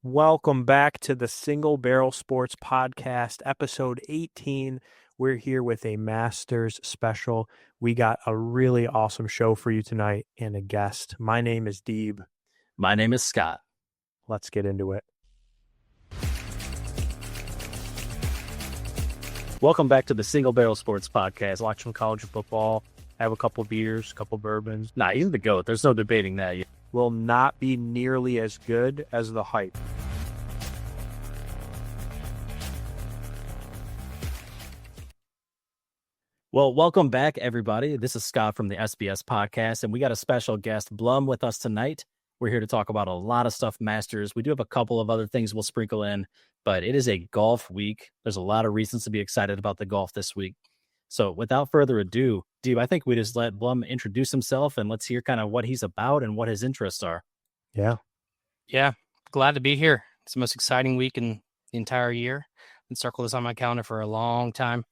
Welcome back to the Single Barrel Sports Podcast, episode 18. We're here with a Masters special. We got a really awesome show for you tonight and a guest. My name is Deeb. My name is Scott. Let's get into it. Welcome back to the Single Barrel Sports Podcast. Watch some college football, have a couple beers, a couple bourbons. Nah, he's the GOAT. There's no debating that. Will not be nearly as good as the hype. Well, welcome back, everybody. This is Scott from the SBS Podcast, and we got a special guest, Blum, with us tonight. We're here to talk about a lot of stuff Masters. We do have a couple of other things we'll sprinkle in, but it is a golf week. There's a lot of reasons to be excited about the golf this week. So without further ado, Deeb, I think we just let Blum introduce himself and let's hear kind of what he's about and what his interests are. Yeah, glad to be here. It's the most exciting week in the entire year. Been circled this on my calendar for a long time.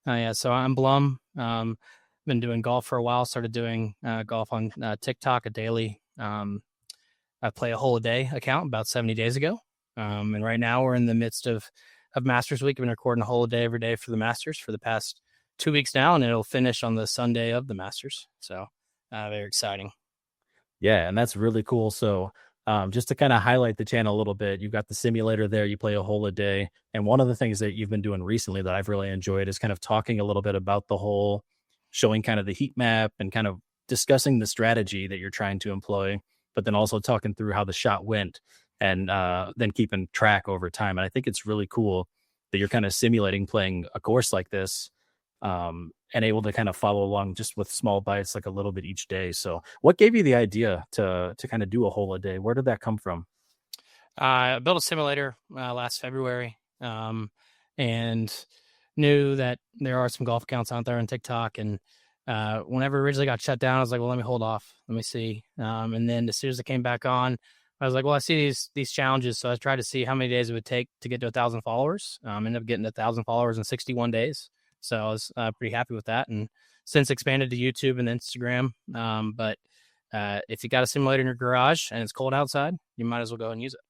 So I'm Blum. Been doing golf for a while. Started doing golf on TikTok, a daily. I play a hole a day account about 70 days ago. And right now we're in the midst of Masters week. I've been recording a hole a day every day for the Masters for the past 2 weeks now, and it'll finish on the Sunday of the Masters. So very exciting. Yeah, and that's really cool. So just to kind of highlight the channel a little bit, you've got the simulator there. You play a hole a day. And one of the things that you've been doing recently that I've really enjoyed is kind of talking a little bit about the hole, showing kind of the heat map and kind of discussing the strategy that you're trying to employ, but then also talking through how the shot went and then keeping track over time. And I think it's really cool that you're kind of simulating playing a course like this and able to kind of follow along just with small bites, like a little bit each day. So what gave you the idea to kind of do a hole a day? Where did that come from? I built a simulator last February and knew that there are some golf accounts out there on TikTok. And whenever it originally got shut down, I was like, well, let me hold off. Let me see. And then as soon as it came back on, I was like, well, I see these challenges. So I tried to see how many days it would take to get to 1,000 followers. Ended up getting 1,000 followers in 61 days. So I was pretty happy with that. And since expanded to YouTube and Instagram. But if you got a simulator in your garage and it's cold outside, you might as well go and use it.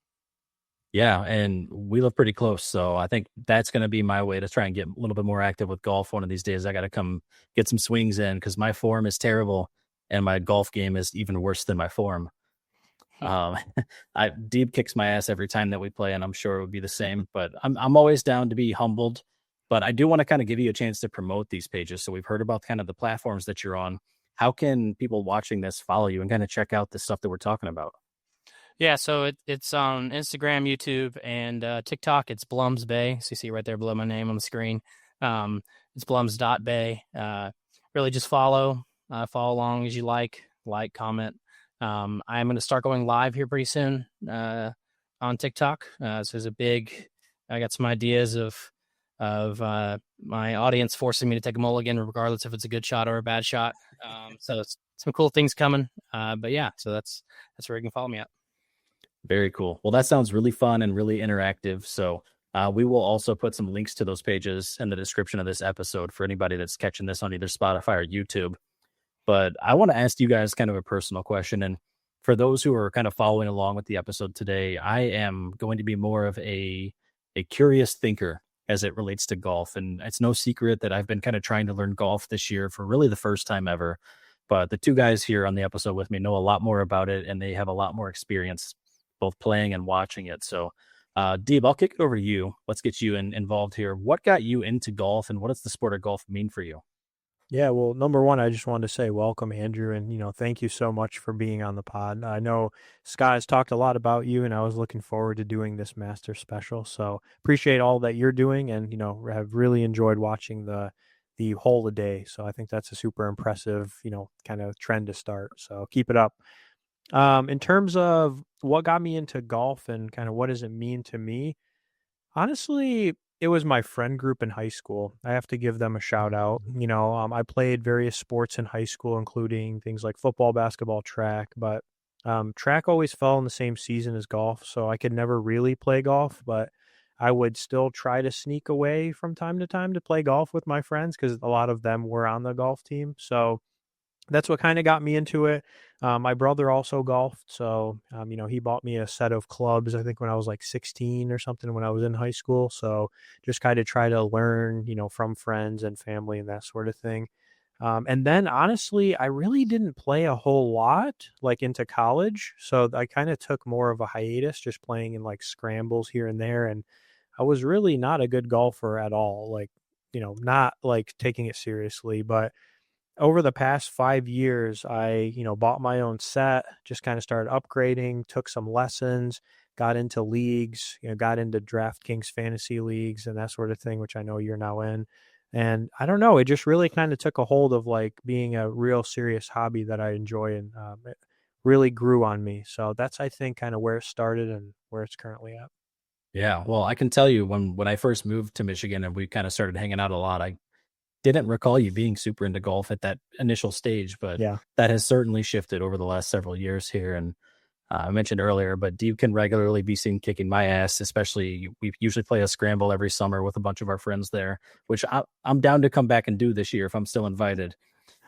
Yeah, and we live pretty close, so I think that's going to be my way to try and get a little bit more active with golf one of these days. I got to come get some swings in because my form is terrible, and my golf game is even worse than my form. Deeb kicks my ass every time that we play, and I'm sure it would be the same. But I'm always down to be humbled. But I do want to kind of give you a chance to promote these pages. So we've heard about kind of the platforms that you're on. How can people watching this follow you and kind of check out the stuff that we're talking about? Yeah, so it's on Instagram, YouTube, and TikTok. It's Blums Bay. So you see right there below my name on the screen. It's blums.bay. Really just follow along as you like, comment. I'm going to start going live here pretty soon on TikTok. So there's I got some ideas of my audience forcing me to take a mulligan, regardless if it's a good shot or a bad shot. So it's some cool things coming. But yeah, so that's where you can follow me at. Very cool. Well, that sounds really fun and really interactive. So we will also put some links to those pages in the description of this episode for anybody that's catching this on either Spotify or YouTube. But I want to ask you guys kind of a personal question. And for those who are kind of following along with the episode today, I am going to be more of a curious thinker as it relates to golf. And it's no secret that I've been kind of trying to learn golf this year for really the first time ever. But the two guys here on the episode with me know a lot more about it, and they have a lot more experience both playing and watching it. So, Deeb, I'll kick it over to you. Let's get you involved here. What got you into golf, and what does the sport of golf mean for you? Yeah, well, number one, I just wanted to say welcome, Andrew, and, thank you so much for being on the pod. I know Scott has talked a lot about you, and I was looking forward to doing this Master Special. So appreciate all that you're doing, and, have really enjoyed watching the hole a day. So I think that's a super impressive, kind of trend to start. So keep it up. In terms of what got me into golf and kind of what does it mean to me, honestly, it was my friend group in high school. I have to give them a shout out. I played various sports in high school, including things like football, basketball, track, but track always fell in the same season as golf. So I could never really play golf, but I would still try to sneak away from time to time to play golf with my friends because a lot of them were on the golf team. So that's what kind of got me into it. My brother also golfed, so he bought me a set of clubs, I think when I was like 16 or something, when I was in high school. So just kind of try to learn, from friends and family and that sort of thing. And then honestly, I really didn't play a whole lot like into college. So I kind of took more of a hiatus, just playing in like scrambles here and there. And I was really not a good golfer at all. Like, not like taking it seriously, but over the past 5 years, I, bought my own set, just kind of started upgrading, took some lessons, got into leagues, got into DraftKings fantasy leagues and that sort of thing, which I know you're now in. And I don't know, it just really kind of took a hold of like being a real serious hobby that I enjoy, and it really grew on me. So that's, I think, kind of where it started and where it's currently at. Yeah. Well, I can tell you when I first moved to Michigan and we kind of started hanging out a lot, I didn't recall you being super into golf at that initial stage, but Yeah. that has certainly shifted over the last several years here. And I mentioned earlier, but Deeb can regularly be seen kicking my ass, especially we usually play a scramble every summer with a bunch of our friends there, which I'm down to come back and do this year if I'm still invited.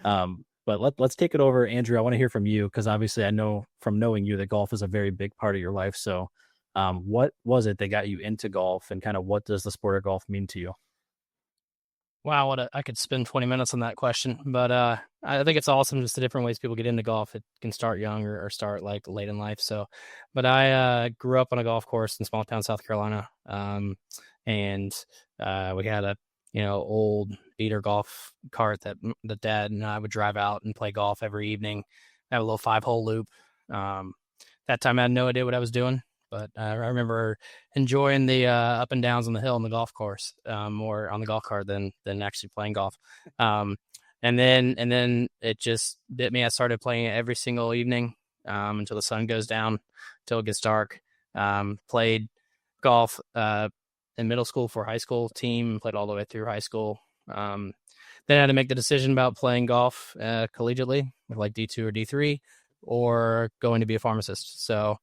But let's take it over. Andrew, I want to hear from you because obviously I know from knowing you that golf is a very big part of your life. So what was it that got you into golf, and kind of what does the sport of golf mean to you? Wow, I could spend 20 minutes on that question, but I think it's awesome just the different ways people get into golf. It can start young or start like late in life. So, but I grew up on a golf course in small town South Carolina, and we had a old beater golf cart that the dad and I would drive out and play golf every evening. Have a little 5-hole loop. That time I had no idea what I was doing. But I remember enjoying the up and downs on the hill on the golf course, more on the golf cart than actually playing golf. And then it just bit me. I started playing it every single evening until the sun goes down, until it gets dark. Played golf in middle school for high school team, played all the way through high school. Then I had to make the decision about playing golf collegiately with like D2 or D3 or going to be a pharmacist. So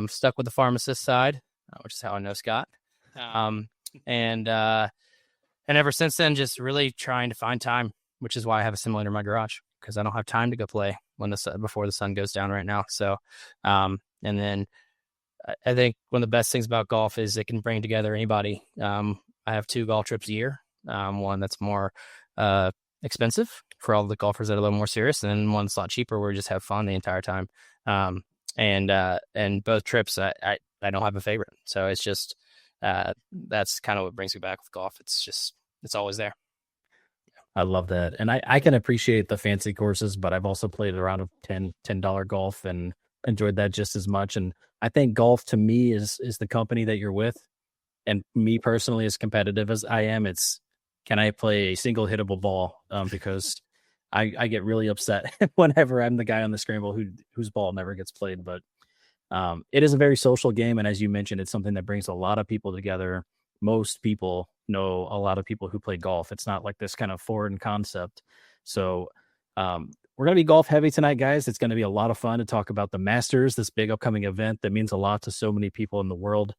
stuck with the pharmacist side, which is how I know Scott. And ever since then, just really trying to find time, which is why I have a simulator in my garage, because I don't have time to go play before the sun goes down right now. So, and then I think one of the best things about golf is it can bring together anybody. I have 2 golf trips a year. One that's more expensive for all the golfers that are a little more serious, and then one that's a lot cheaper where we just have fun the entire time. And both trips, I don't have a favorite. So it's just, that's kind of what brings me back with golf. It's always there. I love that. And I can appreciate the fancy courses, but I've also played a round of $10 golf and enjoyed that just as much. And I think golf to me is the company that you're with. And me personally, as competitive as I am, it's, can I play a single hittable ball? Because I get really upset whenever I'm the guy on the scramble whose ball never gets played. But it is a very social game. And as you mentioned, it's something that brings a lot of people together. Most people know a lot of people who play golf. It's not like this kind of foreign concept. So we're going to be golf heavy tonight, guys. It's going to be a lot of fun to talk about the Masters, this big upcoming event that means a lot to so many people in the world.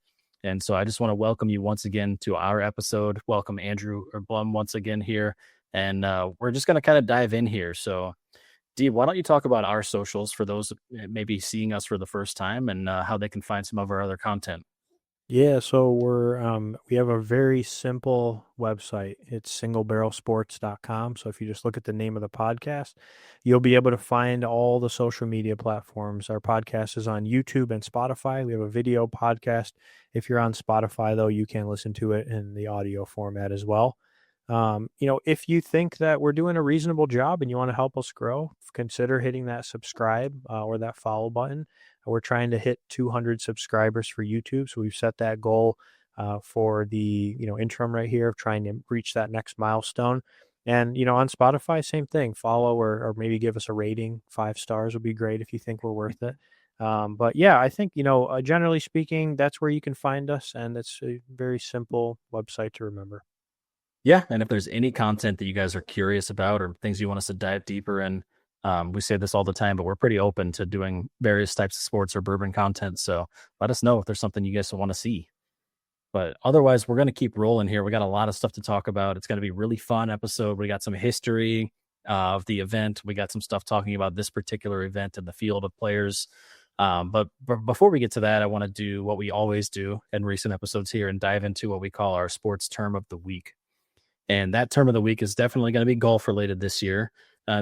And so I just want to welcome you once again to our episode. Welcome Andrew or Blum once again here. And we're just going to kind of dive in here. So, Dee, why don't you talk about our socials for those maybe seeing us for the first time, and how they can find some of our other content? Yeah, so we have a very simple website. It's singlebarrelsports.com. So if you just look at the name of the podcast, you'll be able to find all the social media platforms. Our podcast is on YouTube and Spotify. We have a video podcast. If you're on Spotify, though, you can listen to it in the audio format as well. If you think that we're doing a reasonable job and you want to help us grow, consider hitting that subscribe or that follow button. We're trying to hit 200 subscribers for YouTube. So we've set that goal for the, interim right here of trying to reach that next milestone. And, on Spotify, same thing, follow or maybe give us a rating. 5 stars would be great if you think we're worth it. But yeah, I think, generally speaking, that's where you can find us. And it's a very simple website to remember. Yeah. And if there's any content that you guys are curious about or things you want us to dive deeper in, we say this all the time, but we're pretty open to doing various types of sports or bourbon content. So let us know if there's something you guys want to see. But otherwise, we're going to keep rolling here. We got a lot of stuff to talk about. It's going to be a really fun episode. We got some history. of the event. We got some stuff talking about this particular event and the field of players. But before we get to that, I want to do what we always do in recent episodes here and dive into what we call our sports term of the week. And that term of the week is definitely going to be golf related this year.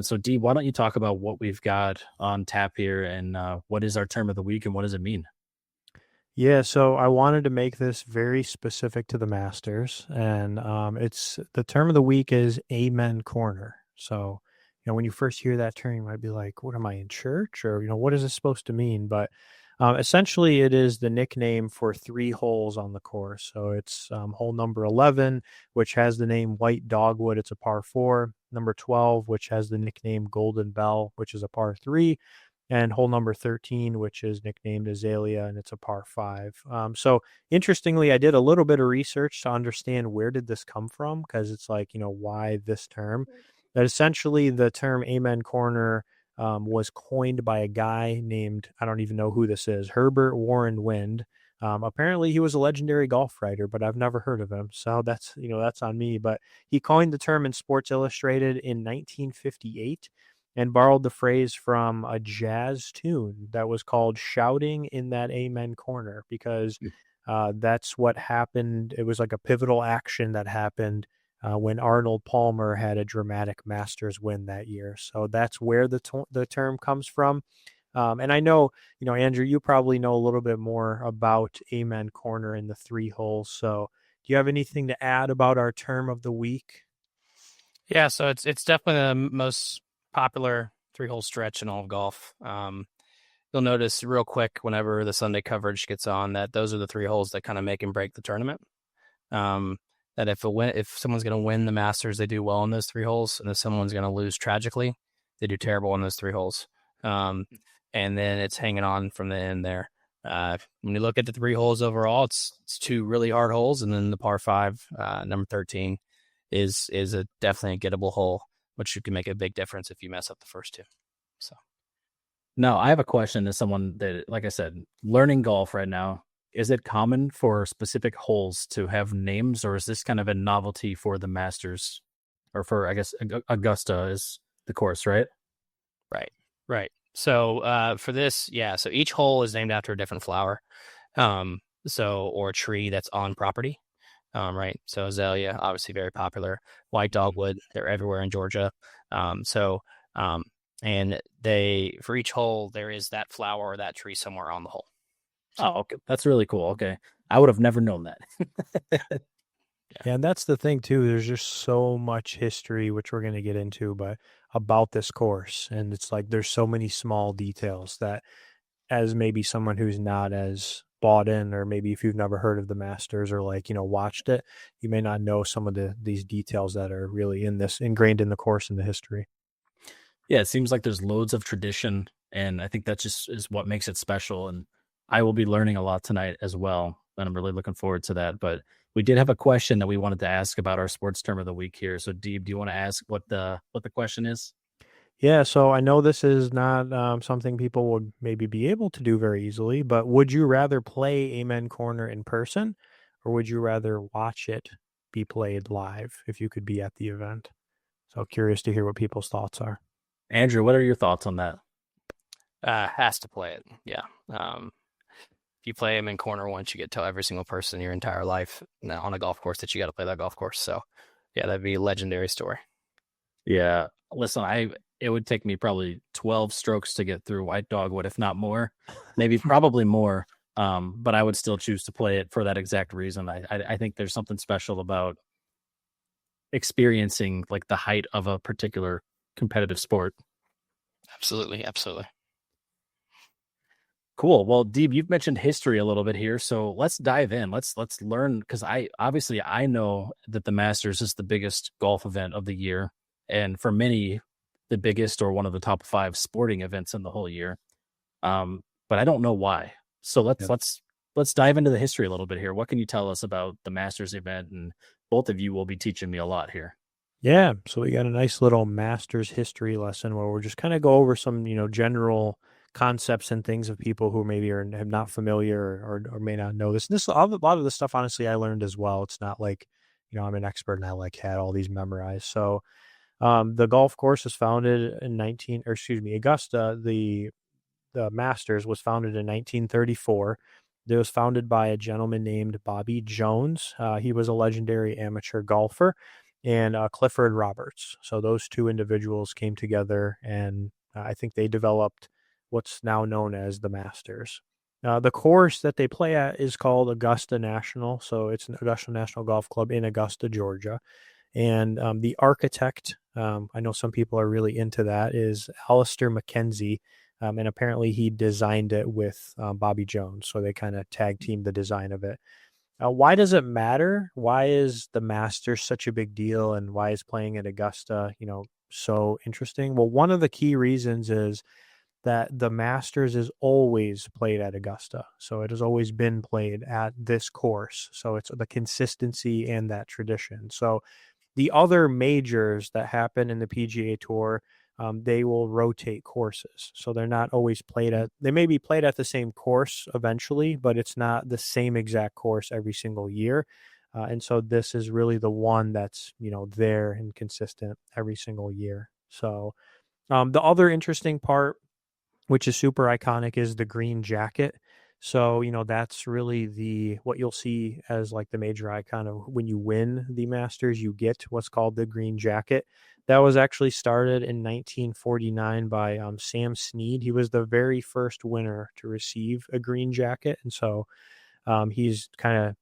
So, Dee, why don't you talk about what we've got on tap here and what is our term of the week and what does it mean? Yeah, so I wanted to make this very specific to the Masters, and it's the term of the week is Amen Corner. So, when you first hear that term, you might be like, "What am I in church?" Or what is this supposed to mean? But essentially, it is the nickname for 3 holes on the course. So it's hole number 11, which has the name White Dogwood. It's a par 4. Number 12, which has the nickname Golden Bell, which is a par 3. And hole number 13, which is nicknamed Azalea, and it's a par 5. So interestingly, I did a little bit of research to understand where did this come from, because it's like, why this term? That essentially the term Amen Corner was coined by a guy named, I don't even know who this is, Herbert Warren Wind. Apparently he was a legendary golf writer, but I've never heard of him. So that's, that's on me. But he coined the term in Sports Illustrated in 1958 and borrowed the phrase from a jazz tune that was called Shouting in That Amen Corner, because that's what happened. It was like a pivotal action that happened when Arnold Palmer had a dramatic Masters win that year. So that's where the term comes from. And I know, Andrew, you probably know a little bit more about Amen Corner in the 3 holes. So do you have anything to add about our term of the week? Yeah, so it's definitely the most popular 3-hole stretch in all of golf. You'll notice real quick whenever the Sunday coverage gets on that those are the 3 holes that kind of make and break the tournament. That if someone's going to win the Masters, they do well in those 3 holes, and if someone's going to lose tragically, they do terrible in those 3 holes. And then it's hanging on from the end there. When you look at the 3 holes overall, it's 2 really hard holes, and then the par 5, number 13, is definitely a gettable hole, which can make a big difference if you mess up the first 2. So, now I have a question as someone that, like I said, learning golf right now. Is it common for specific holes to have names, or is this kind of a novelty for the Masters, or for, I guess, Augusta is the course, right? Right. So for this, yeah. So each hole is named after a different flower, or a tree that's on property. Right. So azalea, obviously very popular. White dogwood, they're everywhere in Georgia. And for each hole, there is that flower or that tree somewhere on the hole. Oh, okay. That's really cool. Okay. I would have never known that. Yeah, and that's the thing too. There's just so much history, which we're going to get into, but about this course. And it's like there's so many small details that, as maybe someone who's not as bought in, or maybe if you've never heard of the Masters or watched it, you may not know some of these details that are really ingrained in the course and the history. Yeah, it seems like there's loads of tradition, and I think that just is what makes it special. And I will be learning a lot tonight as well, and I'm really looking forward to that. But we did have a question that we wanted to ask about our sports term of the week here. So, Deeb, do you want to ask what the question is? Yeah, so I know this is not something people would maybe be able to do very easily, but would you rather play Amen Corner in person, or would you rather watch it be played live if you could be at the event? So curious to hear what people's thoughts are. Andrew, what are your thoughts on that? Has to play it. Yeah. If you play Amen Corner once, you get to tell every single person in your entire life on a golf course that you got to play that golf course. So, yeah, that'd be a legendary story. Yeah. Listen, it would take me probably 12 strokes to get through White Dogwood, if not more, maybe probably more. But I would still choose to play it for that exact reason. I think there's something special about experiencing like the height of a particular competitive sport. Absolutely. Cool. Well, Deeb, you've mentioned history a little bit here, so let's dive in. Let's learn, because I know that the Masters is the biggest golf event of the year, and for many, the biggest or one of the top 5 sporting events in the whole year. But I don't know why. So let's dive into the history a little bit here. What can you tell us about the Masters event? And both of you will be teaching me a lot here. Yeah, so we got a nice little Masters history lesson where we're just kind of go over some, general concepts and things of people who maybe are not familiar or may not know this. A lot of this stuff, honestly, I learned as well. It's not like, I'm an expert and I had all these memorized. So The golf course was founded in Augusta, the Masters was founded in 1934. It was founded by a gentleman named Bobby Jones. He was a legendary amateur golfer, and Clifford Roberts. So those two individuals came together, and I think they developed what's now known as the Masters. The course that they play at is called Augusta National. So it's an Augusta National Golf Club in Augusta, Georgia. And the architect, I know some people are really into that, is Alistair McKenzie. And apparently he designed it with Bobby Jones. So they kind of tag teamed the design of it. Why does it matter? Why is the Masters such a big deal? And why is playing at Augusta, so interesting? Well, one of the key reasons is that the Masters is always played at Augusta. So it has always been played at this course. So it's the consistency and that tradition. So the other majors that happen in the PGA Tour, they will rotate courses. So they're not always they may be played at the same course eventually, but it's not the same exact course every single year. And so this is really the one that's, there and consistent every single year. So the other interesting part, which is super iconic, is the green jacket. So, that's really what you'll see as like the major icon of when you win the Masters, you get what's called the green jacket. That was actually started in 1949 by Sam Snead. He was the very first winner to receive a green jacket. And so he's kind of,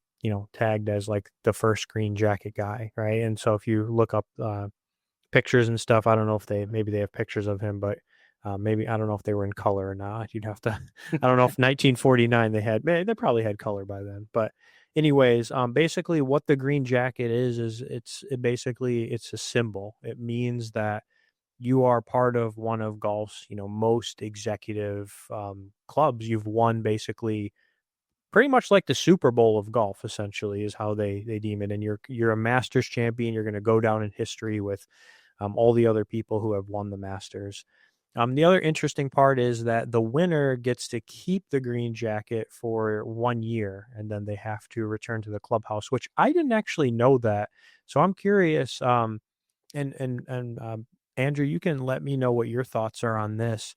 tagged as like the first green jacket guy, right? And so if you look up pictures and stuff, I don't know if maybe they have pictures of him, but maybe I don't know if they were in color or not. You'd have to. I don't know if 1949 they probably had color by then. But anyways, basically what the green jacket is it's a symbol. It means that you are part of one of golf's most executive clubs. You've won basically pretty much like the Super Bowl of golf. Essentially, is how they deem it. And you're a Masters champion. You're going to go down in history with all the other people who have won the Masters. The other interesting part is that the winner gets to keep the green jacket for 1 year, and then they have to return to the clubhouse, which I didn't actually know that. So I'm curious. Andrew, you can let me know what your thoughts are on this.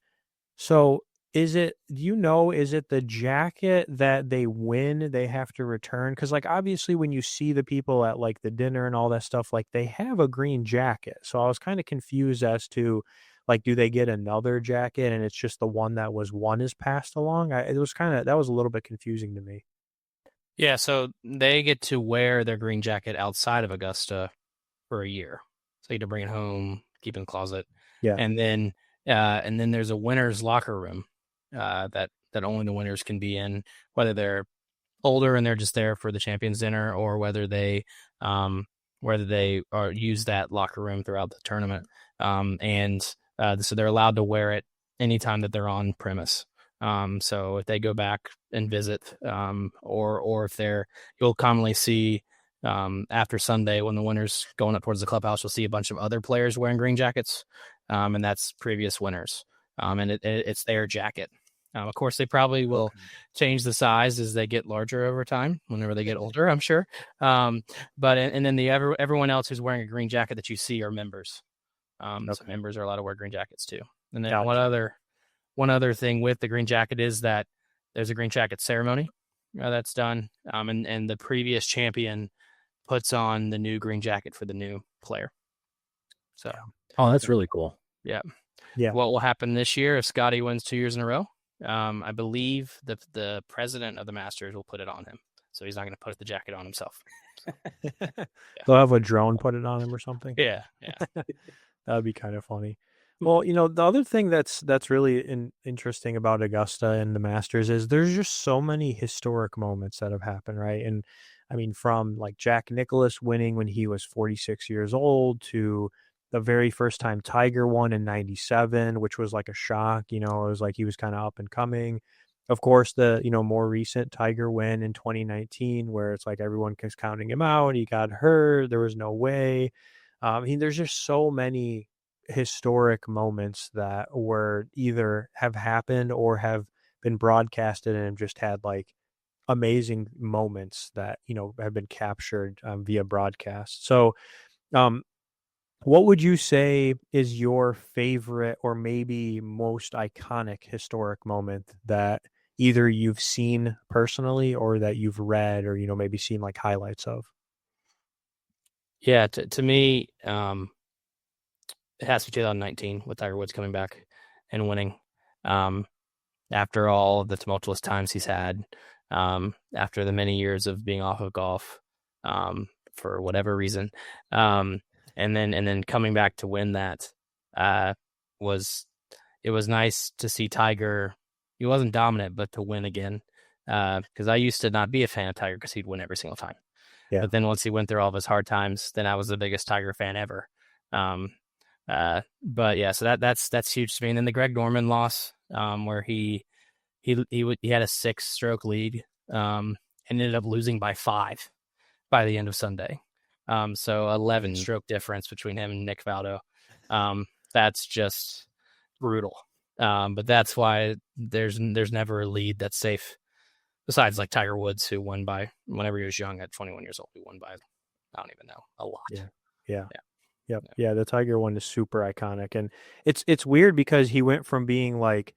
So is it the jacket that they win, they have to return? Because like obviously when you see the people at like the dinner and all that stuff, like they have a green jacket. So I was kind of confused as to like, do they get another jacket and it's just the one that was won is passed along? That was a little bit confusing to me. Yeah, so they get to wear their green jacket outside of Augusta for a year. So you get to bring it home, keep it in the closet. Yeah. And then there's a winner's locker room that only the winners can be in, whether they're older and they're just there for the champions dinner, or whether they use that locker room throughout the tournament. So they're allowed to wear it anytime that they're on premise. So if they go back and visit, or if you'll commonly see after Sunday when the winner's going up towards the clubhouse, you'll see a bunch of other players wearing green jackets, and that's previous winners. And it's their jacket. Of course, they probably will change the size as they get larger over time, whenever they get older, I'm sure. But then everyone else who's wearing a green jacket that you see are members. So members are allowed to wear green jackets too. And then one other thing with the green jacket is that there's a green jacket ceremony that's done, and the previous champion puts on the new green jacket for the new player. So, that's really cool. Yeah. Yeah. What will happen this year if Scotty wins 2 years in a row? I believe the president of the Masters will put it on him, so he's not going to put the jacket on himself. They'll have a drone put it on him or something. Yeah. That would be kind of funny. Well, the other thing that's really interesting about Augusta and the Masters is there's just so many historic moments that have happened, right? And I mean, from like Jack Nicklaus winning when he was 46 years old to the very first time Tiger won in 97, which was like a shock. It was like he was kind of up and coming. Of course, the more recent Tiger win in 2019, where it's like everyone was counting him out. He got hurt. There was no way. There's just so many historic moments that were either have happened or have been broadcasted and have just had like amazing moments that have been captured via broadcast. So What would you say is your favorite or maybe most iconic historic moment that either you've seen personally or that you've read or, maybe seen like highlights of? Yeah, to me, it has to be 2019 with Tiger Woods coming back and winning. After all of the tumultuous times he's had, after the many years of being off of golf, for whatever reason, and then coming back to win that, was it was nice to see Tiger. He wasn't dominant, but to win again. Because I used to not be a fan of Tiger because he'd win every single time. Yeah. But then once he went through all of his hard times, then I was the biggest Tiger fan ever. But yeah, so that's huge to me. And then the Greg Norman loss, where he had a 6-stroke lead, and ended up losing by 5 by the end of Sunday. So 11-stroke difference between him and Nick Faldo. That's just brutal. But that's why there's never a lead that's safe. Besides like Tiger Woods, who won by, whenever he was young at 21 years old, he won by, I don't even know, a lot. Yeah. Yep. Yeah. The Tiger one is super iconic. And it's weird because he went from being like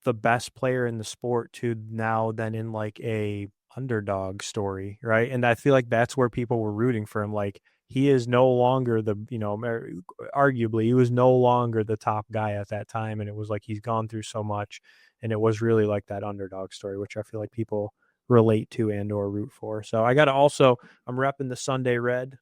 the best player in the sport to now then in like a underdog story, right? And I feel like that's where people were rooting for him. Like he is no longer the, arguably he was no longer the top guy at that time. And it was like he's gone through so much. And it was really like that underdog story, which I feel like people relate to and or root for. So I got to also, I'm repping the Sunday red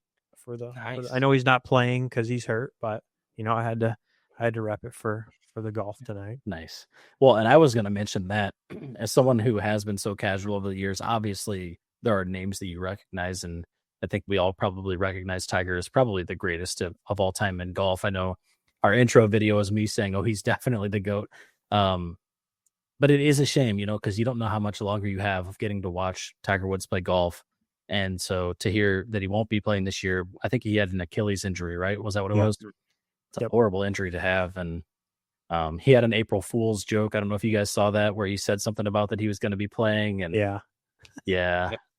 for the, Nice. I know he's not playing because he's hurt, but I had to rep it for the golf tonight. Nice. Well, and I was going to mention that as someone who has been so casual over the years, obviously there are names that you recognize, and I think we all probably recognize Tiger as probably the greatest of all time in golf. I know our intro video is me saying, "Oh, he's definitely the GOAT." But it is a shame, because you don't know how much longer you have of getting to watch Tiger Woods play golf. And so to hear that he won't be playing this year, I think he had an Achilles injury, right? Was that what it was? It's a horrible injury to have. And he had an April Fool's joke. I don't know if you guys saw that, where he said something about that he was going to be playing. And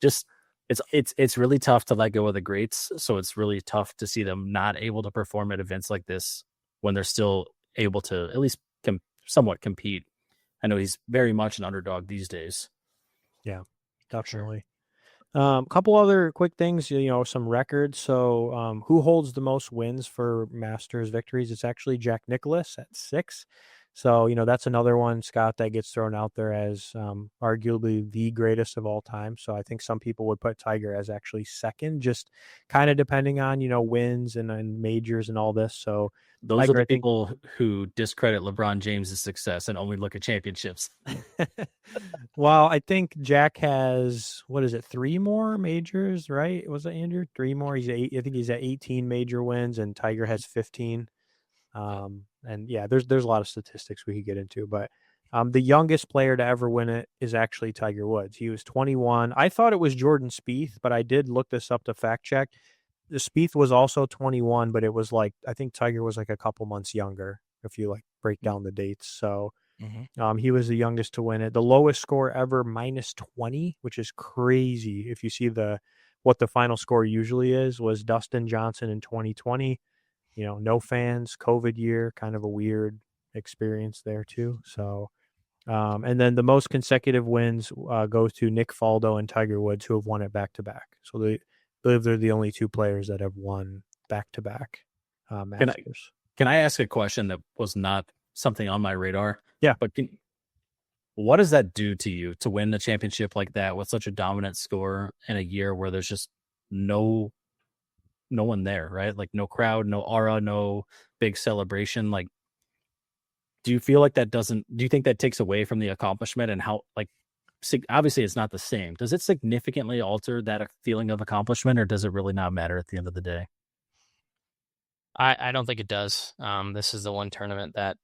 just it's really tough to let go of the greats. So it's really tough to see them not able to perform at events like this when they're still able to at least somewhat compete. I know he's very much an underdog these days. Yeah, definitely. A couple other quick things, some records. So who holds the most wins for Masters victories? It's actually Jack Nicklaus at 6. So, that's another one, Scott, that gets thrown out there as arguably the greatest of all time. So I think some people would put Tiger as actually second, just kind of depending on, wins and majors and all this. So those are the people who discredit LeBron James's success and only look at championships. Well, I think Jack has, 3 more majors, right? Was that Andrew? 3 more. I think he's at 18 major wins, and Tiger has 15. And yeah, there's a lot of statistics we could get into, but the youngest player to ever win it is actually Tiger Woods. He was 21. I thought it was Jordan Spieth, but I did look this up to fact check. The Spieth was also 21, but it was like, I think Tiger was like a couple months younger if you like break down the dates. So he was the youngest to win it. The lowest score ever, -20, which is crazy. If you see what the final score usually is, was Dustin Johnson in 2020. No fans, COVID year, kind of a weird experience there too. So, and then the most consecutive wins goes to Nick Faldo and Tiger Woods, who have won it back to back. So they believe they're the only 2 players that have won back to back Masters. Can I ask a question that was not something on my radar? Yeah. But what does that do to you to win a championship like that with such a dominant score in a year where there's just no one there, right? Like no crowd, no aura, no big celebration. Like, do you feel like do you think that takes away from the accomplishment and how, like, obviously it's not the same. Does it significantly alter that feeling of accomplishment, or does it really not matter at the end of the day? I don't think it does. This is the one tournament that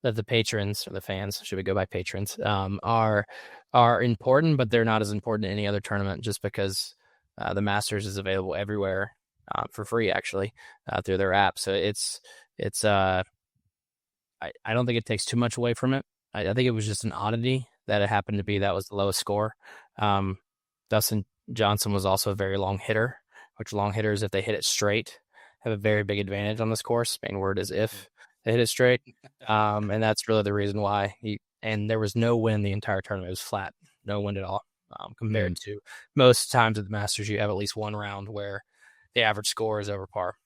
the patrons, or the fans, should we go by patrons, are important, but they're not as important to any other tournament, just because the Masters is available everywhere for free, actually, through their app. So I don't think it takes too much away from it. I think it was just an oddity that it happened to be that was the lowest score. Dustin Johnson was also a very long hitter, which long hitters, if they hit it straight, have a very big advantage on this course. Main word is if they hit it straight. And that's really the reason why. And there was no wind the entire tournament. It was flat, no wind at all. Compared to most times at the Masters, you have at least one round where the average score is over par.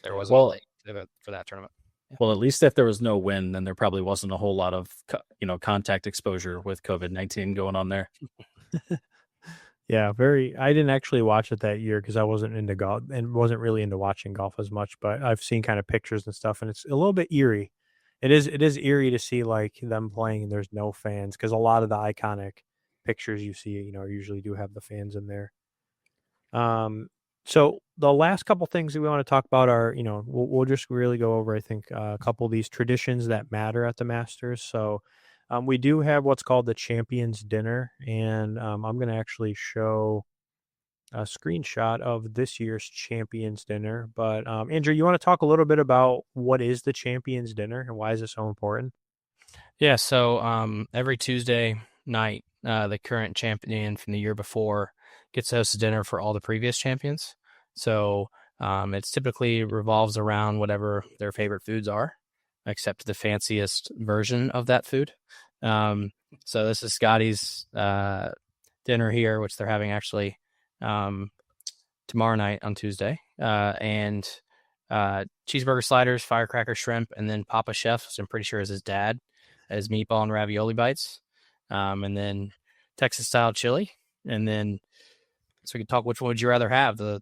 There wasn't for that tournament. Well, at least if there was no wind, then there probably wasn't a whole lot of contact exposure with COVID-19 going on there. Yeah, I didn't actually watch it that year because I wasn't into golf and wasn't really into watching golf as much, but I've seen kind of pictures and stuff, and it's a little bit eerie. It is eerie to see like them playing and there's no fans, because a lot of the iconic pictures you see, usually do have the fans in there. So the last couple things that we want to talk about are, we'll just really go over, I think, a couple of these traditions that matter at the Masters. So we do have what's called the Champions Dinner, and I'm going to actually show a screenshot of this year's Champions Dinner. But Andrew, you want to talk a little bit about what is the Champions Dinner and why is it so important? Yeah, so every Tuesday night, the current champion from the year before gets to host a dinner for all the previous champions. So it's typically revolves around whatever their favorite foods are, except the fanciest version of that food. So this is Scotty's dinner here, which they're having actually tomorrow night on Tuesday. And cheeseburger sliders, firecracker shrimp, and then Papa Chef, which I'm pretty sure is his dad, as meatball and ravioli bites. And then Texas style chili. And then so we can talk, which one would you rather have, the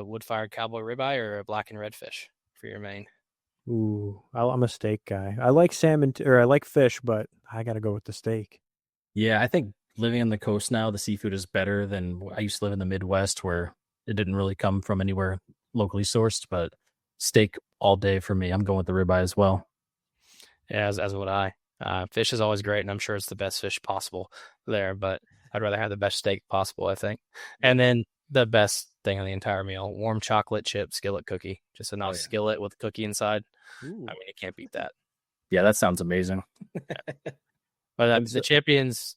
wood-fired cowboy ribeye or a black and red fish for your main? Ooh, I'm a steak guy. I like salmon or I like fish, but I got to go with the steak. Yeah, I think living on the coast now, the seafood is better than I used to live in the Midwest, where it didn't really come from anywhere locally sourced. But steak all day for me. I'm going with the ribeye as well. Yeah, as would I. Fish is always great, and I'm sure it's the best fish possible there, but I'd rather have the best steak possible, I think. And then the best thing on the entire meal, warm chocolate chip skillet cookie. Just a nice skillet with a cookie inside. Ooh. I mean, you can't beat that. Yeah, that sounds amazing. But the champions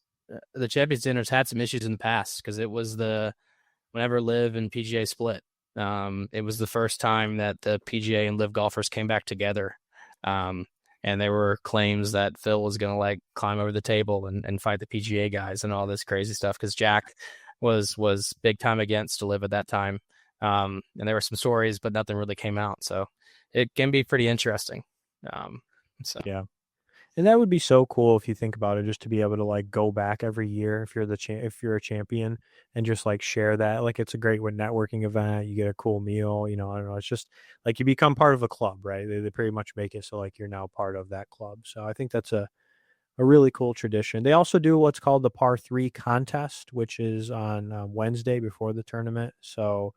dinners had some issues in the past because it was whenever LIV and PGA split. It was the first time that the PGA and LIV golfers came back together. And there were claims that Phil was going to climb over the table and fight the PGA guys and all this crazy stuff because Jack was big time against LIV at that time. And there were some stories, but nothing really came out. So it can be pretty interesting. Yeah. And that would be so cool if you think about it, just to be able to go back every year if you're a champion and just share that. It's a great networking event. You get a cool meal, I don't know. It's just you become part of a club, right? They pretty much make it so you're now part of that club. So I think that's a really cool tradition. They also do what's called the par 3 contest, which is on Wednesday before the tournament. So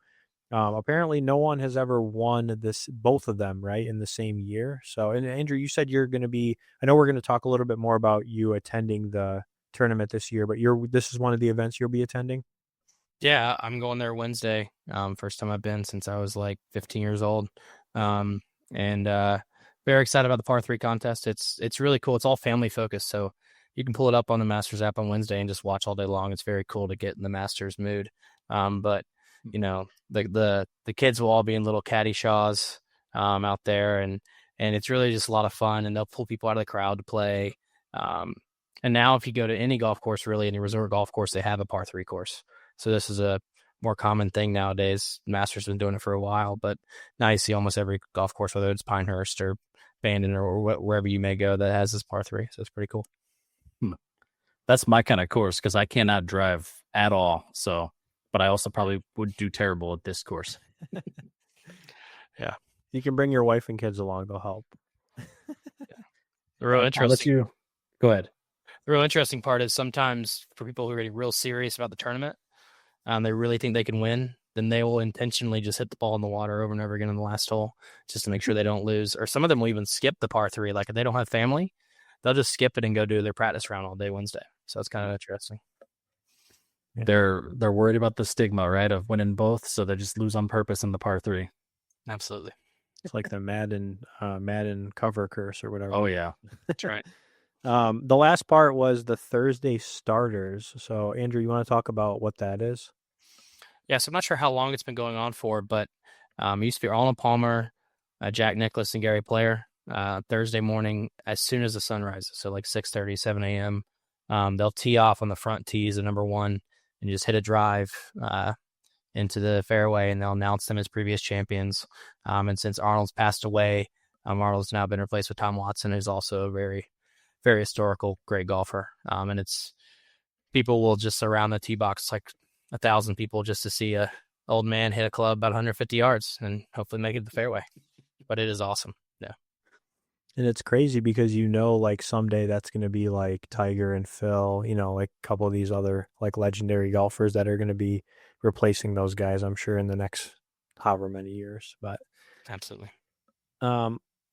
apparently no one has ever won both of them, right, in the same year. So, and Andrew, you said you're going to be, I know we're going to talk a little bit more about you attending the tournament this year, but this is one of the events you'll be attending? Yeah, I'm going there Wednesday. First time I've been since I was 15 years old. And very excited about the par 3 contest. It's really cool. It's all family focused. So you can pull it up on the Masters app on Wednesday and just watch all day long. It's very cool to get in the Masters mood. But the kids will all be in little caddy shaws out there, and it's really just a lot of fun, and they'll pull people out of the crowd to play. And now if you go to any golf course, really any resort golf course, they have a par 3 course. So this is a more common thing nowadays. Masters been doing it for a while, but now you see almost every golf course, whether it's Pinehurst or Bandon or wherever you may go, that has this par 3. So it's pretty cool. That's my kind of course because I cannot drive at all. So, but I also probably would do terrible at this course. Yeah. You can bring your wife and kids along. They'll help. The real interesting. Go ahead. The real interesting part is sometimes for people who are getting real serious about the tournament, they really think they can win, then they will intentionally just hit the ball in the water over and over again in the last hole just to make sure they don't lose. Or some of them will even skip the par 3. If they don't have family, they'll just skip it and go do their practice round all day Wednesday. So it's kind of interesting. Yeah. They're worried about the stigma, right, of winning both, so they just lose on purpose in the par 3. Absolutely. It's like the Madden cover curse or whatever. Oh yeah, that's right. The last part was the Thursday starters. So Andrew, you want to talk about what that is? Yeah, so I'm not sure how long it's been going on for, but It used to be Arnold Palmer, Jack Nicklaus, and Gary Player. Thursday morning, as soon as the sun rises, so like 6:30, 7 a.m. They'll tee off on the front tees at number one and just hit a drive into the fairway, and they'll announce them as previous champions. And since Arnold's passed away, Arnold's now been replaced with Tom Watson, who's also a very, very historical, great golfer. And it's people will just surround the tee box like 1,000 people just to see a old man hit a club about 150 yards and hopefully make it to the fairway. But it is awesome. Yeah. And it's crazy because like someday that's going to be like Tiger and Phil, like a couple of these other like legendary golfers that are going to be replacing those guys, I'm sure, in the next however many years. But absolutely.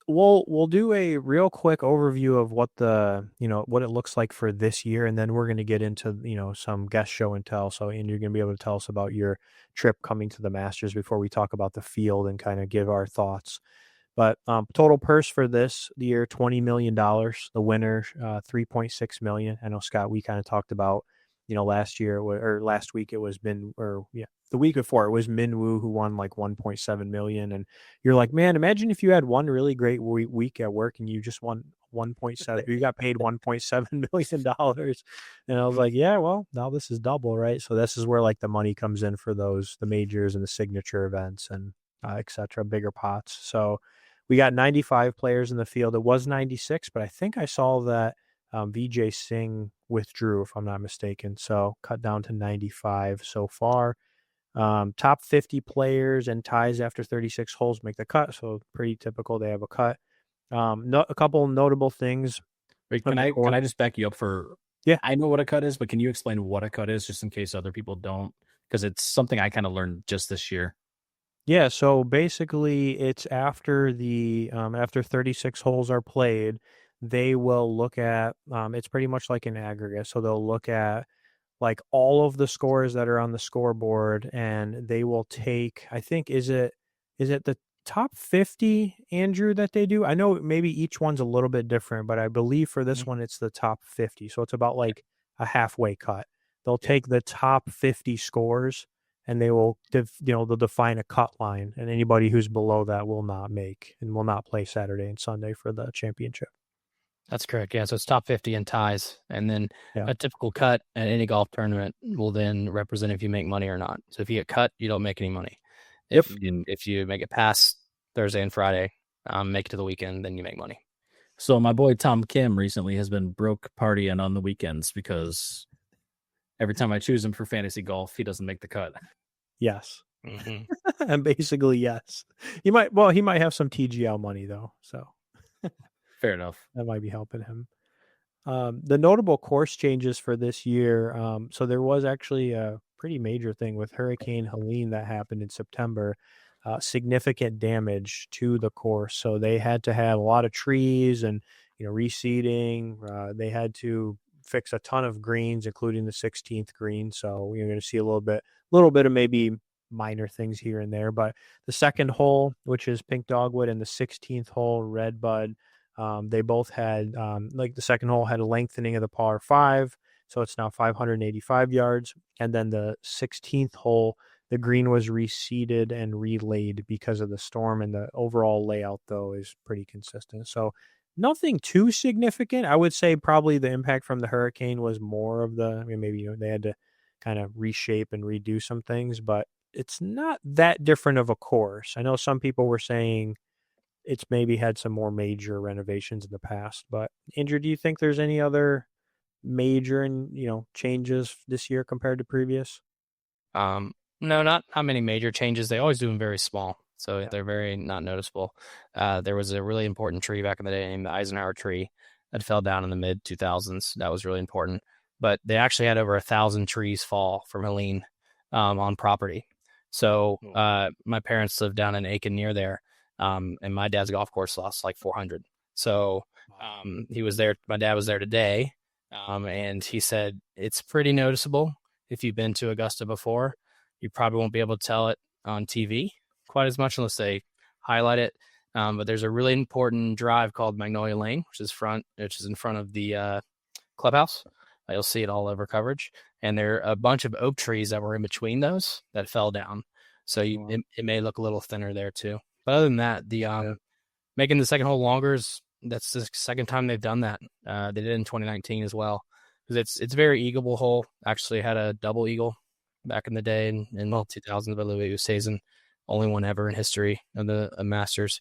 We'll do a real quick overview of what what it looks like for this year, and then we're going to get into some guest show and tell. So, and you're going to be able to tell us about your trip coming to the Masters before we talk about the field and kind of give our thoughts. But total purse for the year, $20 million. The winner, $3.6 million. I know, Scott, we kind of talked about, last year or last week it was the week before it was Minwoo who won like 1.7 million. And you're like, man, imagine if you had one really great week at work and you just won 1.7, you got paid $1.7 million. And I was like, yeah, well, now this is double, right? So this is where like the money comes in for the majors and the signature events and et cetera, bigger pots. So we got 95 players in the field. It was 96, but I think I saw that Vijay Singh withdrew, if I'm not mistaken. So cut down to 95 so far. Top 50 players and ties after 36 holes make the cut. So pretty typical. They have a cut. A couple notable things. Wait, can I just back you up for? Yeah, I know what a cut is, but can you explain what a cut is, just in case other people don't? Because it's something I kind of learned just this year. Yeah, so basically it's after after 36 holes are played, they will look at it's pretty much like an aggregate. So they'll look at like all of the scores that are on the scoreboard, and they will take, I think, is it the top 50, Andrew, that they do? I know maybe each one's a little bit different, but I believe for this one it's the top 50. So it's about like a halfway cut. They'll take the top 50 scores and they will they'll define a cut line, and anybody who's below that will not make and will not play Saturday and Sunday for the championship. That's correct. Yeah. So it's top 50 in ties. And then a typical cut at any golf tournament will then represent if you make money or not. So if you get cut, you don't make any money. If you make it past Thursday and Friday, make it to the weekend, then you make money. So my boy Tom Kim recently has been broke partying on the weekends because every time I choose him for fantasy golf, he doesn't make the cut. Yes. Mm-hmm. And basically, yes. He might have some TGL money though. So fair enough. That might be helping him. The notable course changes for this year. So there was actually a pretty major thing with Hurricane Helene that happened in September. Significant damage to the course. So they had to have a lot of trees and reseeding. They had to fix a ton of greens, including the 16th green. So you're going to see a little bit of maybe minor things here and there. But the second hole, which is Pink Dogwood, and the 16th hole, Redbud, they both had the second hole had a lengthening of the par 5, so it's now 585 yards. And then the 16th hole, the green was reseeded and relayed because of the storm, and the overall layout though is pretty consistent. So nothing too significant. I would say probably the impact from the hurricane was more of maybe they had to kind of reshape and redo some things, but it's not that different of a course. I know some people were saying it's maybe had some more major renovations in the past, but Andrew, do you think there's any other major changes this year compared to previous? No, not many major changes. They always do them very small. So they're very not noticeable. There was a really important tree back in the day named the Eisenhower tree that fell down in the mid 2000s. That was really important. But they actually had over 1,000 trees fall from Helene on property. So my parents lived down in Aiken near there, and my dad's golf course lost like 400. So he was there. My dad was there today, and he said it's pretty noticeable. If you've been to Augusta before, you probably won't be able to tell it on TV quite as much unless they highlight it. But there's a really important drive called Magnolia Lane, which is in front of the clubhouse. You'll see it all over coverage. And there are a bunch of oak trees that were in between those that fell down. So it may look a little thinner there too. But other than that, the making the second hole longer that's the second time they've done that. They did it in 2019 as well, because it's a very eagleable hole. Actually had a double eagle back in the day in 2000s, but Louis Oosthuizen, only one ever in history of the Masters.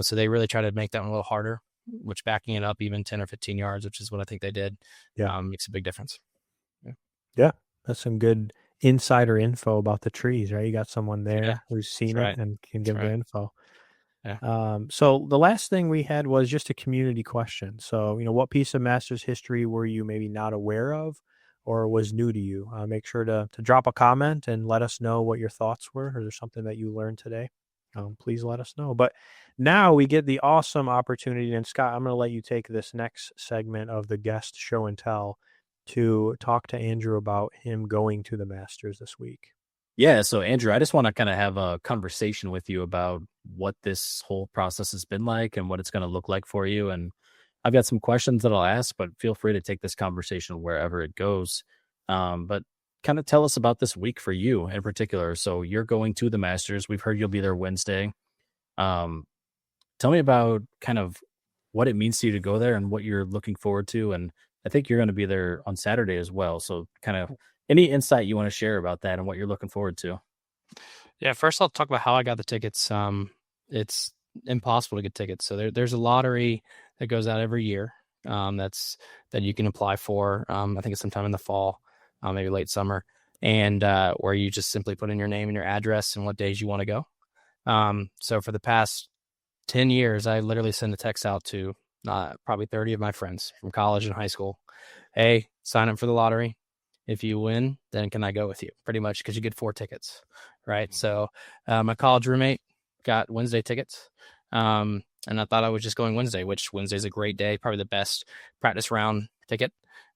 So they really try to make that one a little harder, which backing it up even 10 or 15 yards, which is what I think they did, makes a big difference. Yeah, that's some good insider info about the trees, right? You got someone there who's seen it and can give the info. Yeah. So the last thing we had was just a community question. So, what piece of Masters history were you maybe not aware of or was new to you? Make sure to drop a comment and let us know what your thoughts were. Or there's something that you learned today. Please let us know. But now we get the awesome opportunity. And Scott, I'm going to let you take this next segment of the guest show and tell to talk to Andrew about him going to the Masters this week. Yeah. So Andrew, I just want to kind of have a conversation with you about what this whole process has been like and what it's going to look like for you. And I've got some questions that I'll ask, but feel free to take this conversation wherever it goes. But kind of tell us about this week for you in particular. So you're going to the Masters. We've heard you'll be there Wednesday. Tell me about kind of what it means to you to go there and what you're looking forward to. And I think you're going to be there on Saturday as well. So kind of any insight you want to share about that and what you're looking forward to. Yeah, first I'll talk about how I got the tickets. It's impossible to get tickets. So there's a lottery that goes out every year. That you can apply for. I think it's sometime in the fall, maybe late summer, and where you just simply put in your name and your address and what days you want to go. So for the past 10 years, I literally send a text out to probably 30 of my friends from college and high school. Hey, sign up for the lottery. If you win, then can I go with you? Pretty much, because you get 4 tickets, right? So my college roommate got Wednesday tickets, and I thought I was just going Wednesday, which Wednesday's a great day, probably the best practice round ticket.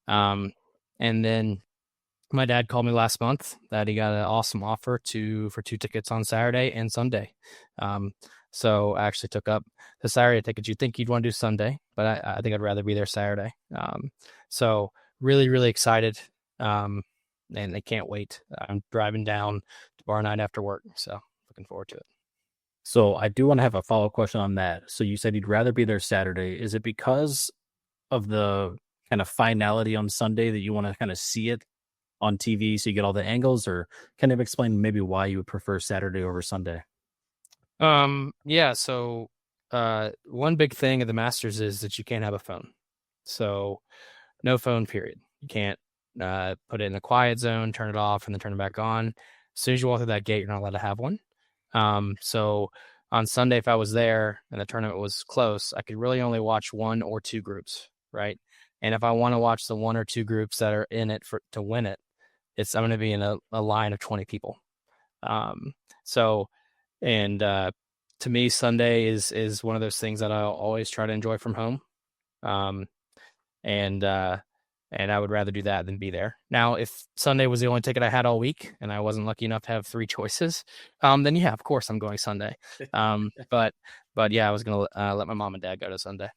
And then my dad called me last month that he got an awesome offer for 2 tickets on Saturday and Sunday. So I actually took up the Saturday tickets. You'd think you'd want to do Sunday, but I think I'd rather be there Saturday. So really, really excited. And I can't wait. I'm driving down to bar night after work, so looking forward to it. So I do want to have a follow-up question on that. So you said you'd rather be there Saturday. Is it because of the kind of finality on Sunday that you want to kind of see it on TV so you get all the angles, or kind of explain maybe why you would prefer Saturday over Sunday? Yeah. So one big thing of the Masters is that you can't have a phone. So no phone, period. You can't put it in the quiet zone, turn it off, and then turn it back on. As soon as you walk through that gate, you're not allowed to have one. So on Sunday, if I was there and the tournament was close, I could really only watch 1 or 2 groups, right? And if I want to watch the 1 or 2 groups that are in it to win it, I'm going to be in a line of 20 people. To me, Sunday is one of those things that I'll always try to enjoy from home. And I would rather do that than be there. Now, if Sunday was the only ticket I had all week and I wasn't lucky enough to have 3 choices, then yeah, of course I'm going Sunday. But yeah, I was going to let my mom and dad go to Sunday.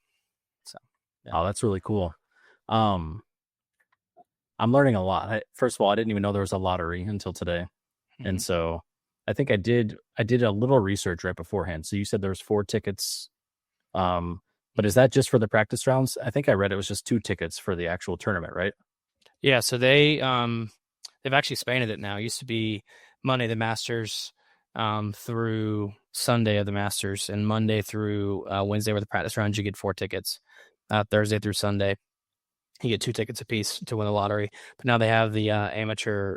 So, yeah. Oh, that's really cool. I'm learning a lot. First of all, I didn't even know there was a lottery until today. Mm-hmm. And so I think I did a little research right beforehand. So you said there was 4 tickets. But is that just for the practice rounds? I think I read it was just 2 tickets for the actual tournament, right? Yeah. So they've actually expanded it now. It used to be Monday the Masters through Sunday of the Masters, and Monday through Wednesday were the practice rounds. You get 4 tickets. Thursday through Sunday, you get 2 tickets apiece to win the lottery. But now they have the amateur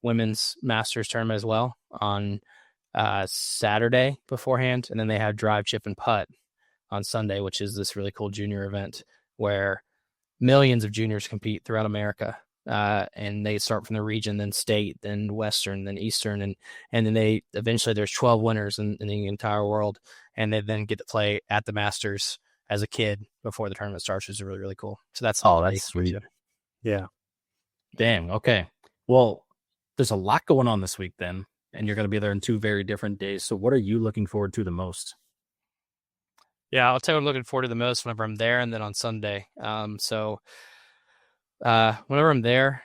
women's Masters tournament as well on Saturday beforehand, and then they have drive, chip, and putt on Sunday, which is this really cool junior event where millions of juniors compete throughout America. And they start from the region, then state, then Western, then Eastern. And then eventually there's 12 winners in the entire world. And they then get to play at the Masters as a kid before the tournament starts, which is really, really cool. So that's sweet. Yeah. Dang. Okay. Well, there's a lot going on this week then, and you're going to be there in 2 very different days. So what are you looking forward to the most? Yeah, I'll tell you what I'm looking forward to the most whenever I'm there, and then on Sunday. So whenever I'm there,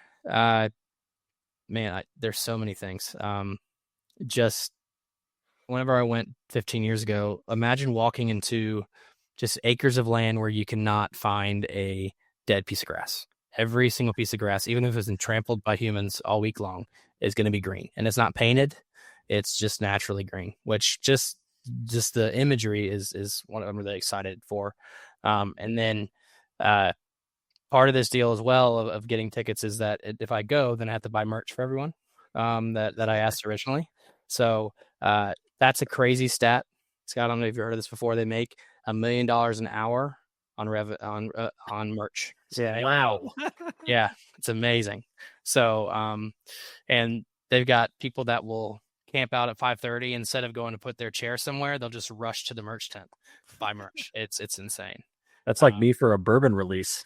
there's so many things. just whenever I went 15 years ago, imagine walking into just acres of land where you cannot find a dead piece of grass. Every single piece of grass, even if it's been trampled by humans all week long, is going to be green. And it's not painted. It's just naturally green, which just the imagery is what I'm really excited for. And then part of this deal as well of getting tickets is that if I go, then I have to buy merch for everyone that I asked originally. So that's a crazy stat. Scott, I don't know if you've heard of this before. They make $1 million an hour on merch. Yeah. Wow. Yeah, it's amazing. So and they've got people that will camp out at 5:30 instead of going to put their chair somewhere. They'll just rush to the merch tent, buy merch. It's insane. That's like me for a bourbon release.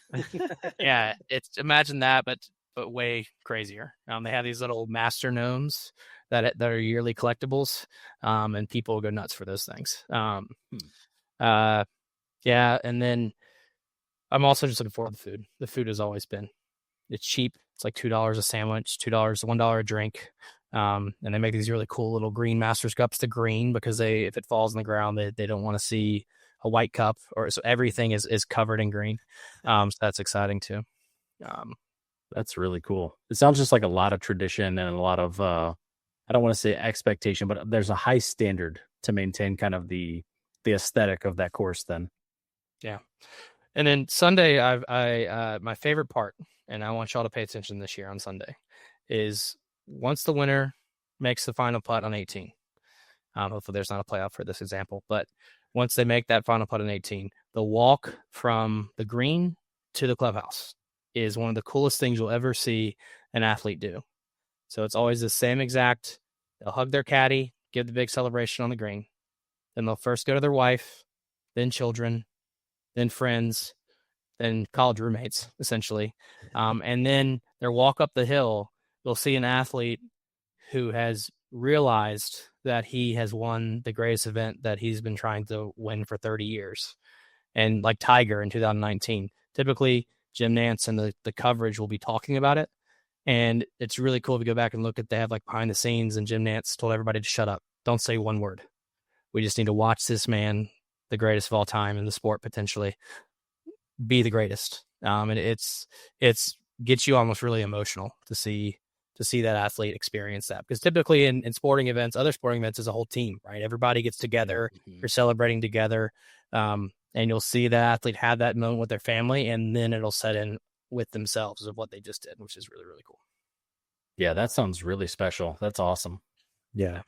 Yeah, it's imagine that, but way crazier. They have these little master gnomes that are yearly collectibles, and people go nuts for those things. Yeah, and then I'm also just looking forward to the food. The food has always been, it's cheap. It's like $2 a sandwich, $1 a drink. And they make these really cool little green Masters cups to green because if it falls on the ground, they don't want to see a white cup, or so everything is covered in green. So that's exciting too. That's really cool. It sounds just like a lot of tradition and a lot of, I don't want to say expectation, but there's a high standard to maintain kind of the aesthetic of that course then. Yeah. And then Sunday, I my favorite part, and I want y'all to pay attention this year on Sunday, is once the winner makes the final putt on 18. Hopefully there's not a playoff for this example, but once they make that final putt on 18, the walk from the green to the clubhouse is one of the coolest things you'll ever see an athlete do. So it's always the same exact, they'll hug their caddy, give the big celebration on the green. Then they'll first go to their wife, then children, then friends, then college roommates, essentially. And then their walk up the hill, you'll see an athlete who has realized that he has won the greatest event that he's been trying to win for 30 years. And like Tiger in 2019, typically Jim Nantz and the coverage will be talking about it. And it's really cool to go back and look at, they have like behind the scenes, and Jim Nantz told everybody to shut up. Don't say one word. We just need to watch this man, the greatest of all time in the sport, potentially be the greatest. And it's gets you almost really emotional to see that athlete experience that, because typically in sporting events, other sporting events, is a whole team, right? Everybody gets together, you're celebrating together. And you'll see the athlete have that moment with their family, and then it'll set in with themselves of what they just did, which is really, really cool. Yeah, that sounds really special. That's awesome. Yeah.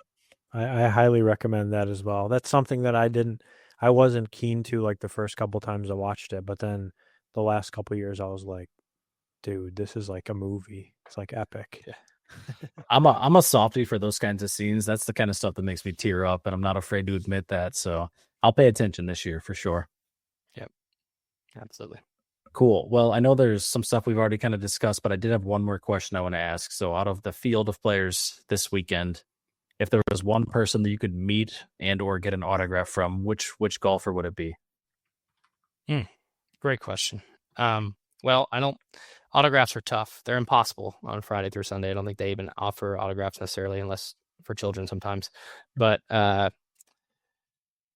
I highly recommend that as well. That's something that I wasn't keen to like the first couple times I watched it, but then the last couple years I was like, dude, this is like a movie. It's like epic. Yeah. I'm a softie for those kinds of scenes. That's the kind of stuff that makes me tear up, and I'm not afraid to admit that. So I'll pay attention this year for sure. Yep. Absolutely. Cool. Well, I know there's some stuff we've already kind of discussed, but I did have one more question I want to ask. So out of the field of players this weekend, if there was one person that you could meet and or get an autograph from, which golfer would it be? Great question. Well, autographs are tough. They're impossible on Friday through Sunday. I don't think they even offer autographs necessarily, unless for children sometimes. But a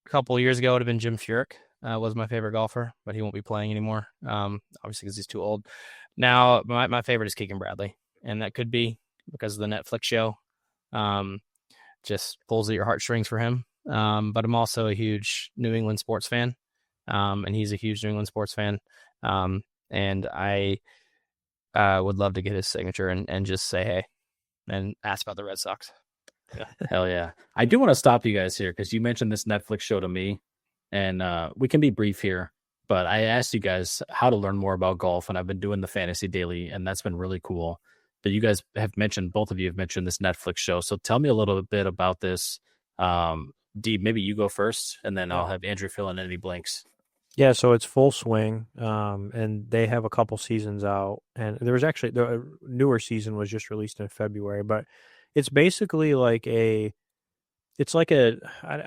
couple of years ago, it would have been Jim Furyk. Was my favorite golfer, but he won't be playing anymore. Obviously because he's too old. Now, my favorite is Keegan Bradley, and that could be because of the Netflix show. Just pulls at your heartstrings for him. But I'm also a huge New England sports fan, and he's a huge New England sports fan. And I would love to get his signature and just say hey and ask about the Red Sox. Yeah. Hell yeah. I do want to stop you guys here because you mentioned this Netflix show to me, and we can be brief here, but I asked you guys how to learn more about golf, and I've been doing the Fantasy Daily, and that's been really cool. But you guys have mentioned, both of you have mentioned this Netflix show. So tell me a little bit about this. Dee, maybe you go first, and then I'll have Andrew fill in any blanks. Yeah, so it's full swing, and they have a couple seasons out, and there was actually the newer season was just released in February, but it's basically like it's like I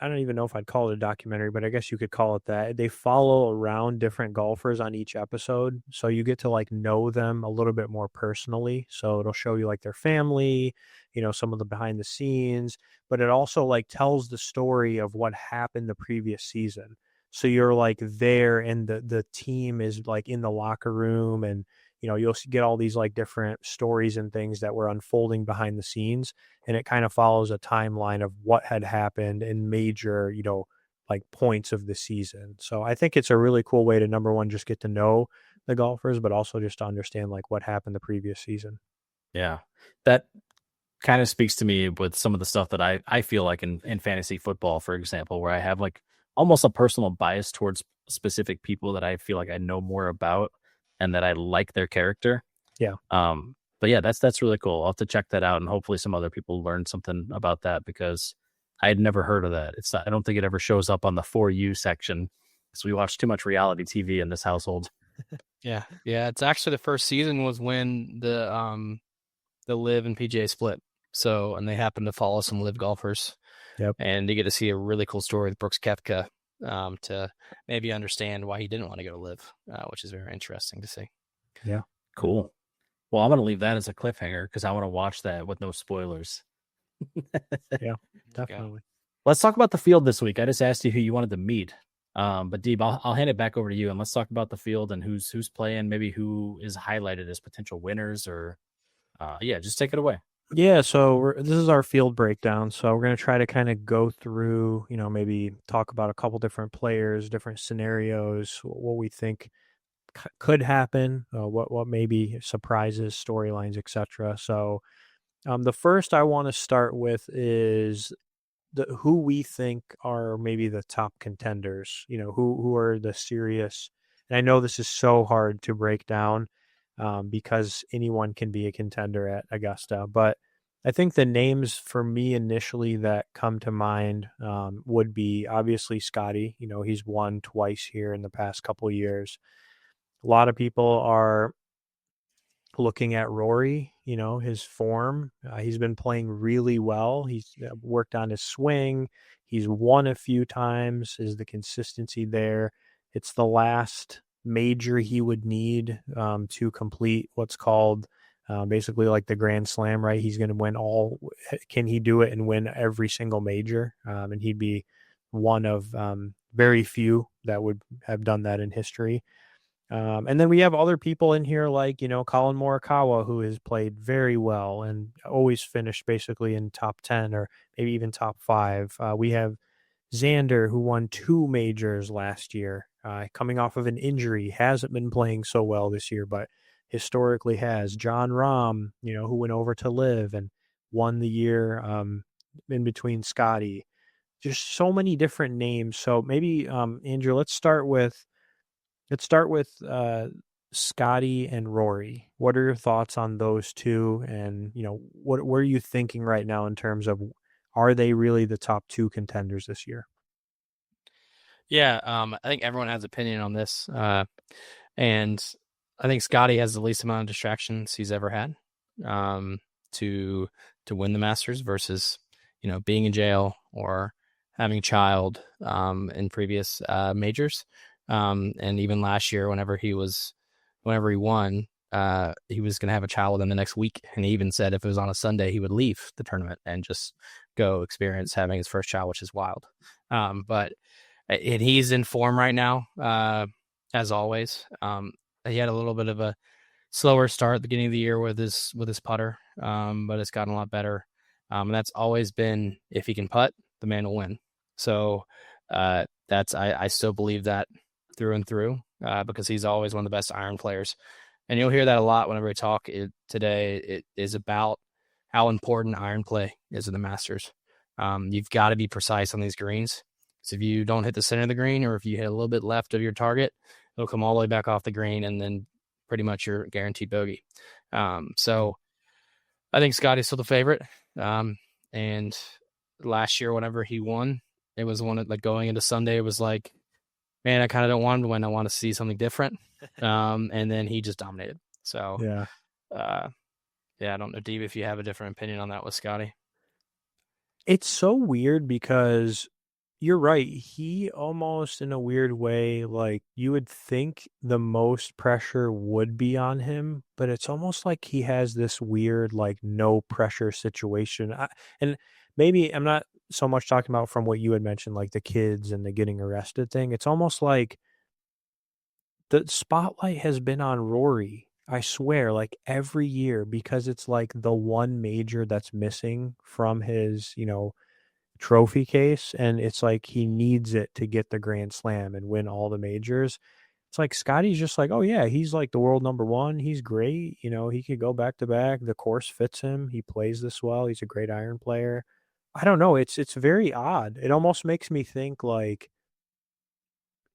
don't even know if I'd call it a documentary, but I guess you could call it that. They follow around different golfers on each episode, so you get to like know them a little bit more personally. So it'll show you like their family, some of the behind the scenes, but it also like tells the story of what happened the previous season. So you're like there, and the team is like in the locker room, and you'll get all these like different stories and things that were unfolding behind the scenes, and it kind of follows a timeline of what had happened in major, like points of the season. So I think it's a really cool way to, number one, just get to know the golfers, but also just to understand like what happened the previous season. Yeah. That kind of speaks to me with some of the stuff that I feel like in fantasy football, for example, where I have like almost a personal bias towards specific people that I feel like I know more about and that I like their character. Yeah. But yeah, that's really cool. I'll have to check that out, and hopefully some other people learn something about that, because I had never heard of that. I don't think it ever shows up on the For You section, because we watch too much reality TV in this household. Yeah. It's actually the first season was when the LIV and PGA split. So, and they happened to follow some LIV golfers. Yep. And you get to see a really cool story with Brooks Koepka, to maybe understand why he didn't want to go to LIV, which is very interesting to see. Yeah. Cool. Well, I'm going to leave that as a cliffhanger, because I want to watch that with no spoilers. Yeah, definitely. Let's talk about the field this week. I just asked you who you wanted to meet. But Deeb, I'll hand it back over to you, and let's talk about the field and who's playing, maybe who is highlighted as potential winners, or just take it away. Yeah, so this is our field breakdown. So we're going to try to kind of go through, maybe talk about a couple different players, different scenarios, what we think could happen, what maybe surprises, storylines, etc. So the first I want to start with is who we think are maybe the top contenders, who are the serious. And I know this is so hard to break down, because anyone can be a contender at Augusta. But I think the names for me initially that come to mind would be obviously Scotty. He's won twice here in the past couple of years. A lot of people are looking at Rory, his form. He's been playing really well. He's worked on his swing. He's won a few times. Is the consistency there? It's the last major he would need to complete what's called basically like the Grand Slam, right? He's going to win all. Can he do it and win every single major? And he'd be one of very few that would have done that in history. And then we have other people in here like, Colin Morikawa, who has played very well and always finished basically in top 10 or maybe even top 5. We have Xander, who won 2 majors last year, coming off of an injury, hasn't been playing so well this year, but historically has. John Rahm, who went over to LIV and won the year in between Scotty. Just so many different names. So maybe, Andrew, let's start with Scotty and Rory. What are your thoughts on those two? And, what are you thinking right now in terms of, are they really the top 2 contenders this year? Yeah, I think everyone has opinion on this. And I think Scotty has the least amount of distractions he's ever had to win the Masters versus, being in jail or having a child in previous majors. And even last year, whenever he won, he was going to have a child within the next week. And he even said if it was on a Sunday, he would leave the tournament and just go experience having his first child, which is wild. But he's in form right now, as always. He had a little bit of a slower start at the beginning of the year with his putter, but it's gotten a lot better. And that's always been, if he can putt, the man will win. So I still believe that through and through, because he's always one of the best iron players. And you'll hear that a lot whenever we talk today. It is about how important iron play is in the Masters. You've got to be precise on these greens. So if you don't hit the center of the green, or if you hit a little bit left of your target, it'll come all the way back off the green, and then pretty much you're guaranteed bogey. So I think Scotty's still the favorite. And last year, whenever he won, it was one of, like, going into Sunday, it was like, man, I kind of don't want him to win. I want to see something different. And then he just dominated. So I don't know, Deeb, if you have a different opinion on that with Scotty. It's so weird because you're right. He almost, in a weird way, like you would think the most pressure would be on him, but it's almost like he has this weird, like, no pressure situation. And maybe I'm not so much talking about from what you had mentioned, like the kids and the getting arrested thing. It's almost like the spotlight has been on Rory. I swear, like every year, because it's like the one major that's missing from his, trophy case, and it's like he needs it to get the Grand Slam and win all the majors. It's like Scotty's just like, oh yeah, he's like the world number one. He's great. He could go back to back. The course fits him. He plays this well. He's a great iron player. I don't know. It's very odd. It almost makes me think like,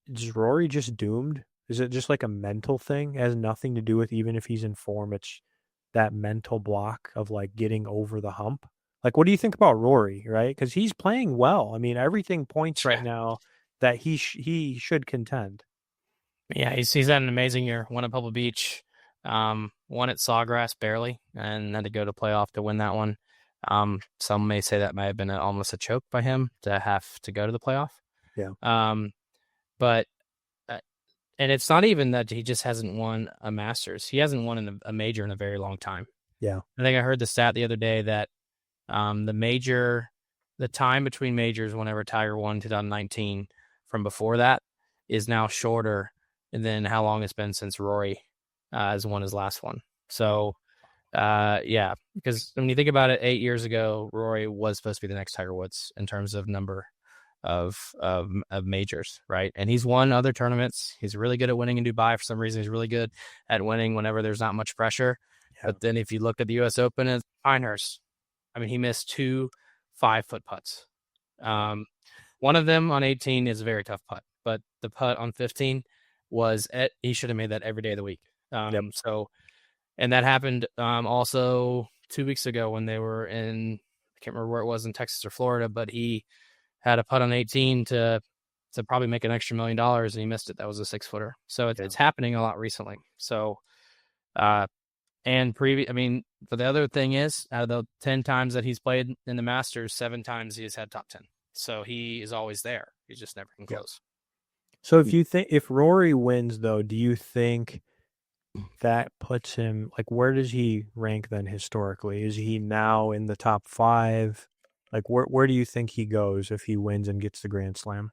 is Rory just doomed? Is it just like a mental thing? It has nothing to do with even if he's in form. It's that mental block of like getting over the hump. Like, what do you think about Rory, right? Because he's playing well. I mean, everything points right now that he should contend. Yeah, he's had an amazing year. Won at Pebble Beach, won at Sawgrass barely, and had to go to playoff to win that one. Some may say that might have been almost a choke by him to have to go to the playoff. Yeah. But and it's not even that he just hasn't won a Masters. He hasn't won a major in a very long time. Yeah. I think I heard the stat the other day that the time between majors whenever Tiger won 2019 from before that is now shorter than how long it's been since Rory has won his last one. So, yeah, because when you think about it, 8 years ago, Rory was supposed to be the next Tiger Woods in terms of number of majors, right? And he's won other tournaments. He's really good at winning in Dubai for some reason. He's really good at winning whenever there's not much pressure. Yeah. But then if you look at the U.S. Open at Pinehurst, I mean, he missed 2 5-foot putts. One of them on 18 is a very tough putt, but the putt on 15 he should have made that every day of the week. Yep. So, and that happened also 2 weeks ago when they were I can't remember where it was, in Texas or Florida, but he had a putt on 18 to probably make an extra $1 million, and he missed it. That was a 6-footer. So it's happening a lot recently. So, but the other thing is, out of the 10 times that he's played in the Masters, 7 times he has had top 10. So he is always there. He just never can close. So if Rory wins, though, do you think that puts him, like, where does he rank then historically? Is he now in the top 5? Like, where do you think he goes if he wins and gets the Grand Slam?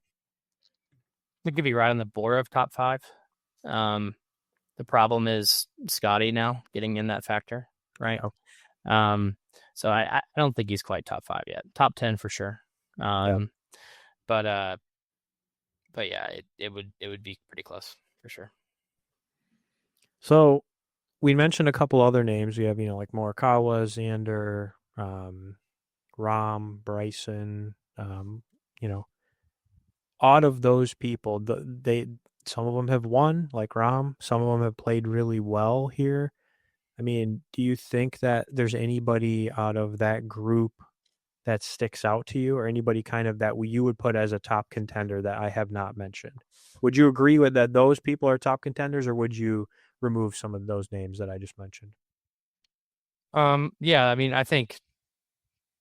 I think he'd be right on the border of top 5. The problem is Scotty now getting in that factor, right? Oh. So I don't think he's quite top 5 yet. Top 10 for sure. But yeah, it would be pretty close for sure. So we mentioned a couple other names. We have, like Morikawa, Xander, Rahm, Bryson, out of those people, some of them have won, like Rahm. Some of them have played really well here. I mean, do you think that there's anybody out of that group that sticks out to you, or anybody kind of that you would put as a top contender that I have not mentioned? Would you agree with that those people are top contenders, or would you remove some of those names that I just mentioned? Yeah, I mean, I think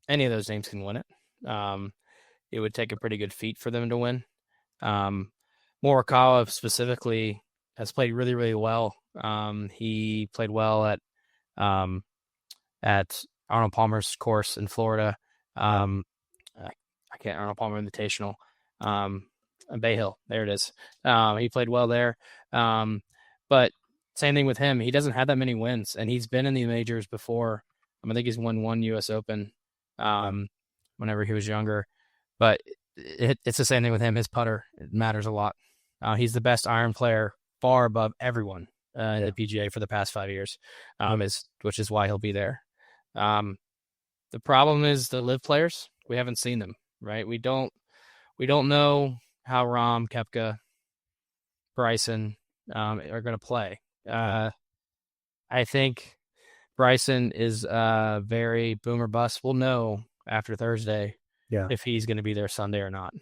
any of those names can win it. It would take a pretty good feat for them to win. Morikawa specifically has played really, really well. He played well at Arnold Palmer's course in Florida. Arnold Palmer Invitational. Bay Hill. There it is. He played well there. But same thing with him. He doesn't have that many wins, and he's been in the majors before. I think he's won 1 U.S. Open whenever he was younger. But it's the same thing with him. His putter matters a lot. He's the best iron player, far above everyone at the PGA for the past 5 years, which is why he'll be there. The problem is the LIV players. We haven't seen them, right? We don't know how Rahm, Koepka, Bryson are going to play. I think Bryson is very boom or bust. We'll know after Thursday if he's going to be there Sunday or not.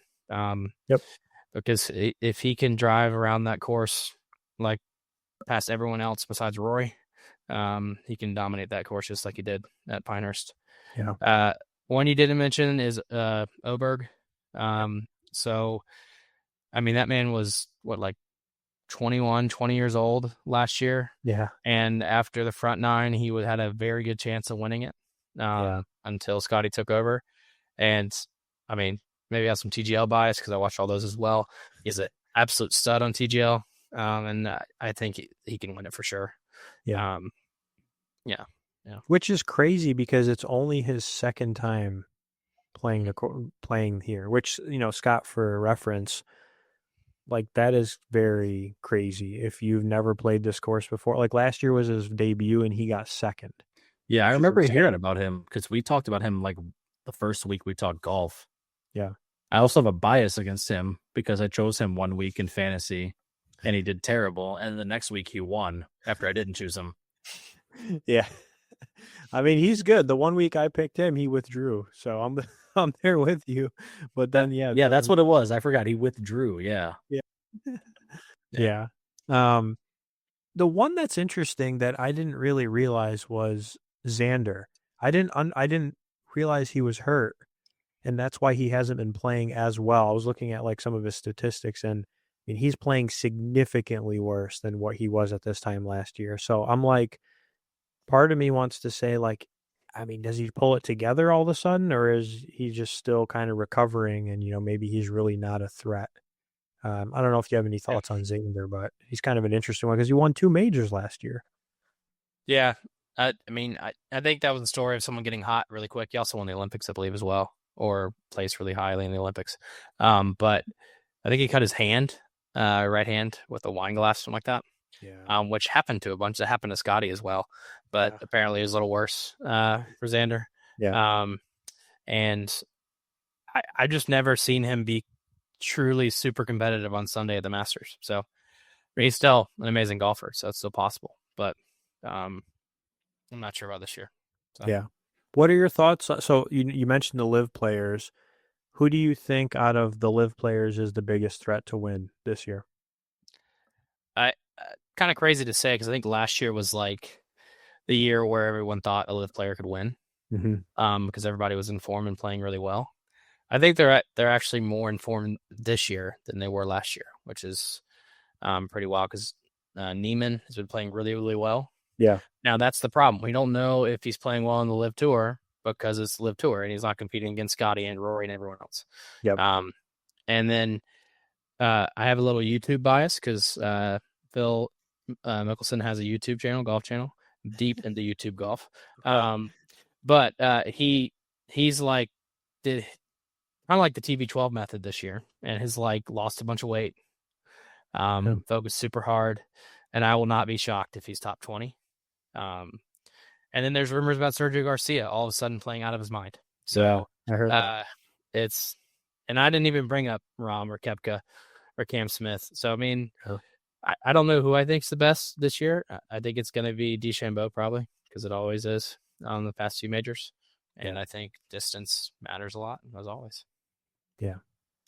Because if he can drive around that course like past everyone else besides Rory, he can dominate that course just like he did at Pinehurst. One you didn't mention is Oberg. So, I mean, that man was, like 21, 20 years old last year. Yeah. And after the front nine, he had a very good chance of winning it until Scotty took over. And, I mean, maybe I have some TGL bias because I watched all those as well. He's an absolute stud on TGL. And I think he can win it for sure. Yeah. Yeah. Which is crazy because it's only his second time playing here, which, Scott, for reference, like that is very crazy if you've never played this course before. Like last year was his debut and he got second. Yeah, I remember hearing about him because we talked about him like the first week we talked golf. Yeah. I also have a bias against him because I chose him one week in fantasy and he did terrible. And the next week he won after I didn't choose him. Yeah. I mean, he's good. The 1 week I picked him, he withdrew. So I'm there with you. But then, yeah, that's what it was. I forgot he withdrew. Yeah. Yeah. The one that's interesting that I didn't really realize was Xander. I didn't realize he was hurt, and that's why he hasn't been playing as well. I was looking at like some of his statistics, and I mean, he's playing significantly worse than what he was at this time last year. So I'm like, part of me wants to say, like, I mean, does he pull it together all of a sudden, or is he just still kind of recovering and, maybe he's really not a threat? I don't know if you have any thoughts on Xander, but he's kind of an interesting one because he won 2 majors last year. Yeah. I mean, I think that was the story of someone getting hot really quick. He also won the Olympics, I believe, as well, or placed really highly in the Olympics. But I think he cut his hand, right hand, with a wine glass, something like that. Yeah. Which happened to a bunch. That happened to Scotty as well, but apparently it was a little worse for Xander. Yeah. And I just never seen him be truly super competitive on Sunday at the Masters. So he's still an amazing golfer, so it's still possible. But I'm not sure about this year. So. Yeah. What are your thoughts? So you mentioned the LIV players. Who do you think out of the LIV players is the biggest threat to win this year? Kind of crazy to say because I think last year was like the year where everyone thought a LIV player could win, because everybody was in form and playing really well. I think they're actually more informed this year than they were last year, which is pretty wild because Neiman has been playing really, really well. Yeah. Now that's the problem. We don't know if he's playing well on the LIV Tour because it's the LIV Tour and he's not competing against Scotty and Rory and everyone else. Yep. And then I have a little YouTube bias because Phil Mickelson has a YouTube channel, golf channel, deep into YouTube golf. But he's like did kind of like the TB12 method this year and has like lost a bunch of weight, focused super hard, and I will not be shocked if he's top 20. And then there's rumors about Sergio Garcia all of a sudden playing out of his mind. So I heard that. And I didn't even bring up Rahm or Koepka or Cam Smith. So I mean, I don't know who I think's the best this year. I think it's going to be DeChambeau probably because it always is on the past 2 majors. And I think distance matters a lot, as always. Yeah.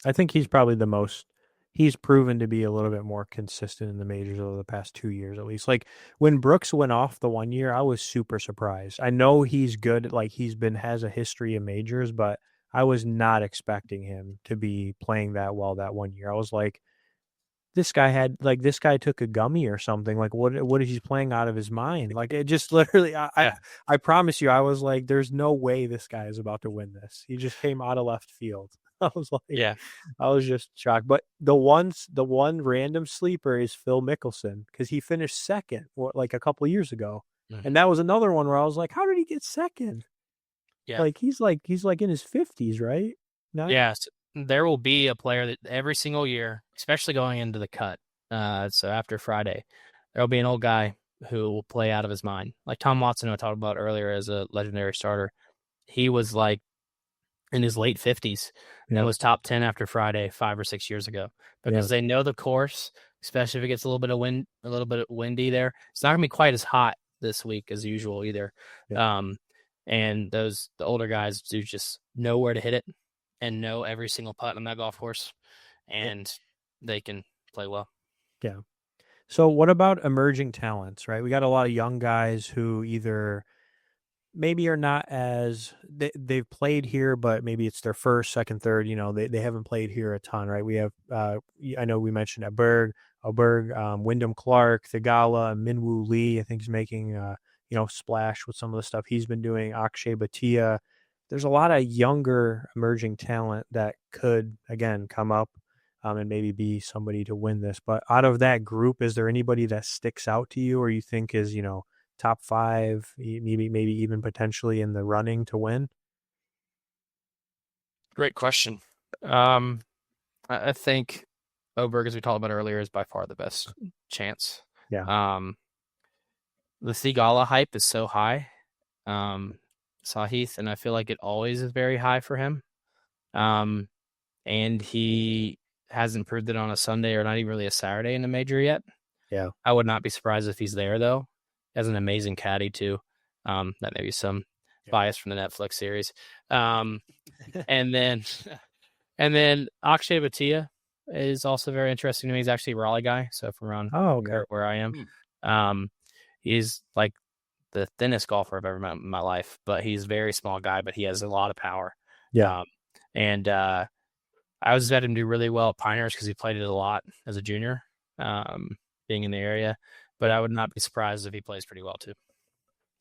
I think he's probably he's proven to be a little bit more consistent in the majors over the past 2 years, at least. Like when Brooks went off the 1 year, I was super surprised. I know he's good. Like has a history in majors, but I was not expecting him to be playing that well that 1 year. I was like, this guy took a gummy or something. Like what is he playing out of his mind? Like it just literally, I promise you, I was like, there's no way this guy is about to win this. He just came out of left field. I was like, I was just shocked. But the one random sleeper is Phil Mickelson because he finished second like a couple of years ago. And that was another one where I was like, how did he get second? Yeah. Like he's in his 50s, right? Yes. There will be a player that every single year, especially going into the cut. So after Friday, there'll be an old guy who will play out of his mind. Like Tom Watson, who I talked about earlier as a legendary starter. He was like in his late 50s and was top 10 after Friday 5 or 6 years ago because they know the course, especially if it gets a little bit windy there. It's not going to be quite as hot this week as usual either. And the older guys do just know where to hit it and know every single putt on that golf course, and they can play well. Yeah. So what about emerging talents, right? We got a lot of young guys who either maybe are not as they've played here, but maybe it's their first, second, third. They haven't played here a ton, right? We have I know we mentioned Aberg, Wyndham Clark, Thigala, Minwoo Lee. I think he's making splash with some of the stuff he's been doing. Akshay Batia. There's a lot of younger emerging talent that could again come up and maybe be somebody to win this. But out of that group, is there anybody that sticks out to you or you think is top 5, maybe even potentially in the running to win? Great question. I think Oberg, as we talked about earlier, is by far the best chance. Yeah. The Thigala hype is so high. Sahith, and I feel like it always is very high for him. And he hasn't proved it on a Sunday or not even really a Saturday in the major yet. Yeah. I would not be surprised if he's there though. He has an amazing caddy too. That may be some bias from the Netflix series. And then Akshay Batia is also very interesting to me. He's actually a Raleigh guy, so from around where I am. He's like the thinnest golfer I've ever met in my life, but he's a very small guy, but he has a lot of power. Yeah. I was bet him do really well at Pinehurst because he played it a lot as a junior, being in the area. But I would not be surprised if he plays pretty well too.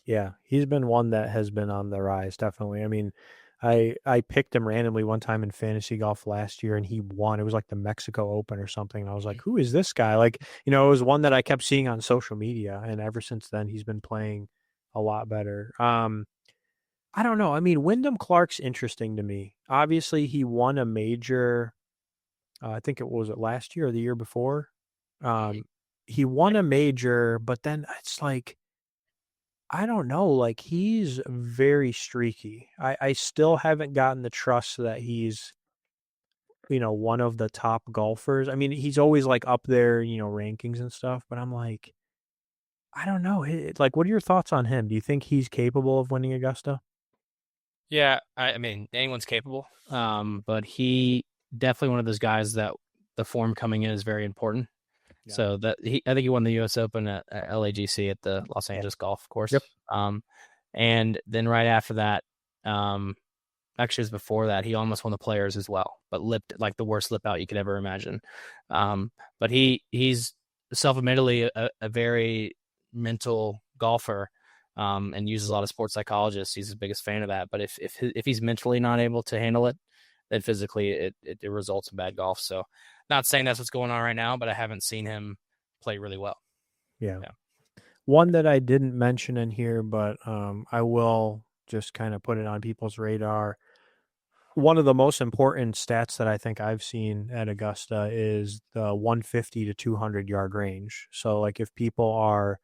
Yeah, he's been one that has been on the rise, definitely. I mean, I picked him randomly one time in fantasy golf last year, and he won. It was like the Mexico Open or something. And I was like, who is this guy? Like, it was one that I kept seeing on social media, and ever since then, he's been playing a lot better. I don't know. I mean, Wyndham Clark's interesting to me. Obviously, he won a major. I think it was last year or the year before. He won a major, but then it's like, I don't know. Like, he's very streaky. I still haven't gotten the trust that he's, one of the top golfers. I mean, he's always like up there, rankings and stuff, but I'm like, I don't know. Like, what are your thoughts on him? Do you think he's capable of winning Augusta? Yeah, I mean, anyone's capable, but he definitely one of those guys that the form coming in is very important. Yeah. So I think he won the U.S. Open at LAGC at the Los Angeles Golf Course. Yep. And then right after that, actually it was before that, he almost won the Players as well, but lipped like the worst lip out you could ever imagine. But he's self-admittedly a very mental golfer. And uses a lot of sports psychologists. He's the biggest fan of that. But if he's mentally not able to handle it, then physically it results in bad golf. So not saying that's what's going on right now, but I haven't seen him play really well. Yeah. One that I didn't mention in here, but I will just kind of put it on people's radar. One of the most important stats that I think I've seen at Augusta is the 150 to 200 yard range. So like if people are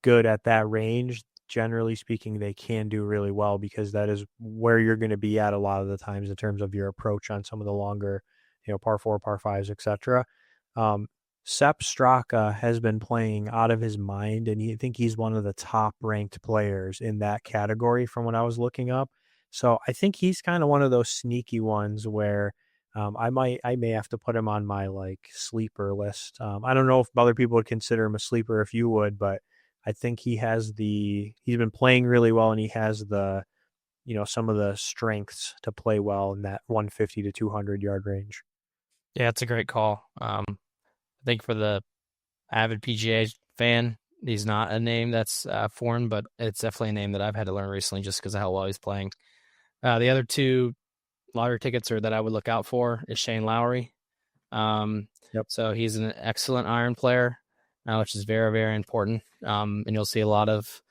good at that range, generally speaking, they can do really well because that is where you're going to be at a lot of the times in terms of your approach on some of the longer, par 4, par 5s, etc. Sepp Straka has been playing out of his mind, and I think he's one of the top ranked players in that category from what I was looking up. So I think he's kind of one of those sneaky ones where I may have to put him on my like sleeper list. I don't know if other people would consider him a sleeper, if you would, but I think he's been playing really well, and he has the, some of the strengths to play well in that 150 to 200 yard range. Yeah, it's a great call. I think for the avid PGA fan, he's not a name that's foreign, but it's definitely a name that I've had to learn recently just because of how well he's playing. The other two lottery tickets that I would look out for is Shane Lowry. Yep. So he's an excellent iron player, which is very, very important. And you'll see a lot of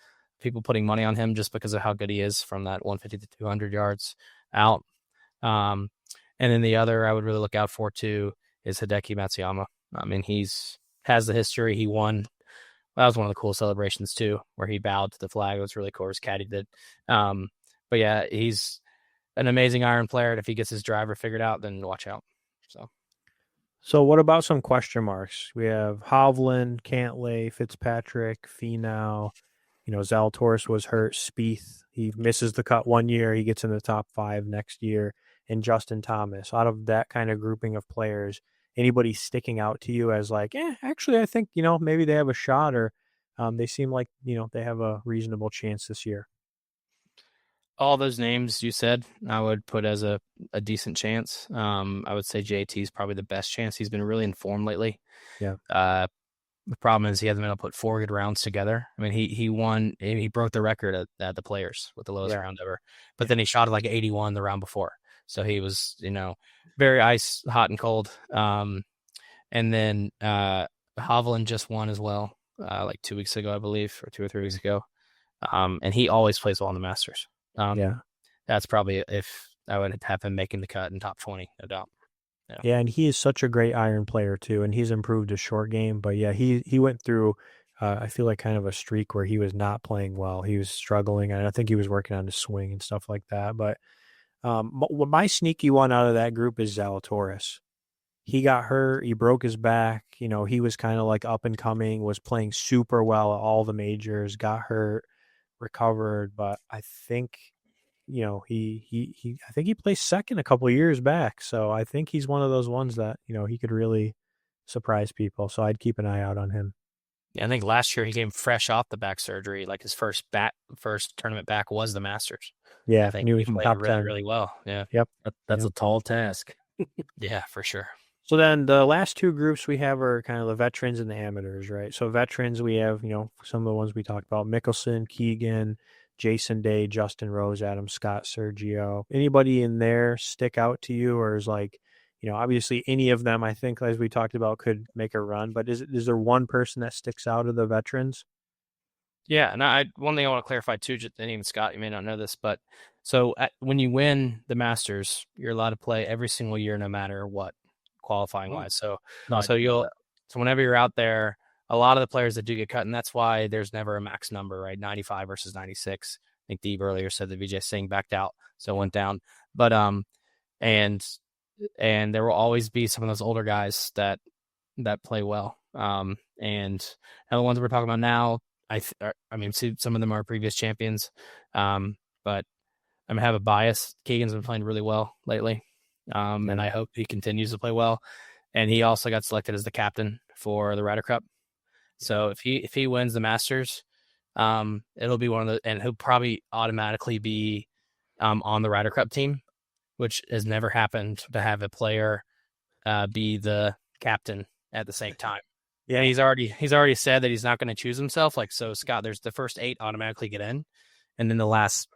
people putting money on him just because of how good he is from that 150 to 200 yards out. And then the other I would really look out for too is Hideki Matsuyama. I mean, has the history. He won. That was one of the cool celebrations too, where he bowed to the flag. It was really cool. His caddy did. But yeah, he's an amazing iron player. And if he gets his driver figured out, then watch out. So what about some question marks? We have Hovland, Cantlay, Fitzpatrick, Finau. Zalatoris was hurt. Spieth, he misses the cut 1 year. He gets in the top 5 next year. And Justin Thomas. Out of that kind of grouping of players, anybody sticking out to you as like, actually, I think, maybe they have a shot, or they seem like, they have a reasonable chance this year? all those names you said, I would put as a decent chance. I would say JT is probably the best chance. He's been really informed lately. Yeah. The problem is he hasn't been able to put 4 good rounds together. I mean, he broke the record at the Players with the lowest round ever, but then he shot at like 81 the round before. So he was, very ice hot and cold. And then Hovland just won as well, like 2 weeks ago, I believe, or 2 or 3 weeks ago. And he always plays well in the Masters. That's probably if I would have him making the cut in top 20, no doubt. Yeah, and he is such a great iron player too, and he's improved his short game. But yeah, he went through, I feel like kind of a streak where he was not playing well. He was struggling, and I think he was working on his swing and stuff like that. But my sneaky one out of that group is Zalatoris. He got hurt. He broke his back. He was kind of like up and coming, was playing super well at all the majors, got hurt, recovered. But I think, I think he placed second a couple of years back. So I think he's one of those ones that, he could really surprise people. So I'd keep an eye out on him. Yeah, I think last year he came fresh off the back surgery. Like his first tournament back was the Masters. Yeah, I think he played top really, 10. really well. Yeah. Yep. That's a tall task. Yeah, for sure. So then the last two groups we have are kind of the veterans and the amateurs, right? So veterans, we have, some of the ones we talked about: Mickelson, Keegan, Jason Day, Justin Rose, Adam Scott, Sergio. Anybody in there stick out to you, or is like, obviously any of them, I think, as we talked about, could make a run, but is there one person that sticks out of the veterans? Yeah, and one thing I want to clarify too, and even Scott, you may not know this, but so when you win the Masters, you're allowed to play every single year, no matter what, qualifying wise. So whenever you're out there, a lot of the players that do get cut, and that's why there's never a max number, right? 95 versus 96. I think Deeb earlier said that Vijay Singh backed out, so it went down. But and there will always be some of those older guys that play well. And the ones we're talking about now, I mean, some of them are previous champions, but I'm gonna have a bias. Keegan's been playing really well lately, and I hope he continues to play well. And he also got selected as the captain for the Ryder Cup. So if he wins the Masters, it'll be and he'll probably automatically be on the Ryder Cup team, which has never happened to have a player be the captain at the same time. Yeah, he's already said that he's not going to choose himself. Like, so Scott, there's the first 8 automatically get in, and then the last,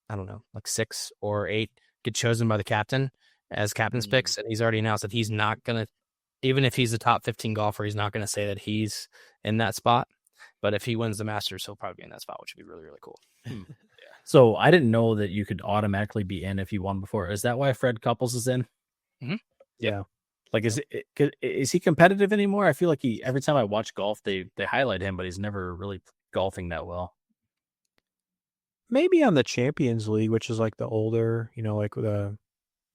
I don't know, like 6 or 8 get chosen by the captain as captain's picks. And he's already announced that he's not going to, even if he's a top 15 golfer, he's not going to say that he's in that spot. But if he wins the Masters, he'll probably be in that spot, which would be really, really cool. Yeah. So I didn't know that you could automatically be in if you won before. Is that why Fred Couples is in? Mm-hmm. Yeah. Like, is he competitive anymore? I feel like every time I watch golf, they highlight him, but he's never really golfing that well. Maybe on the Champions League, which is like the older, like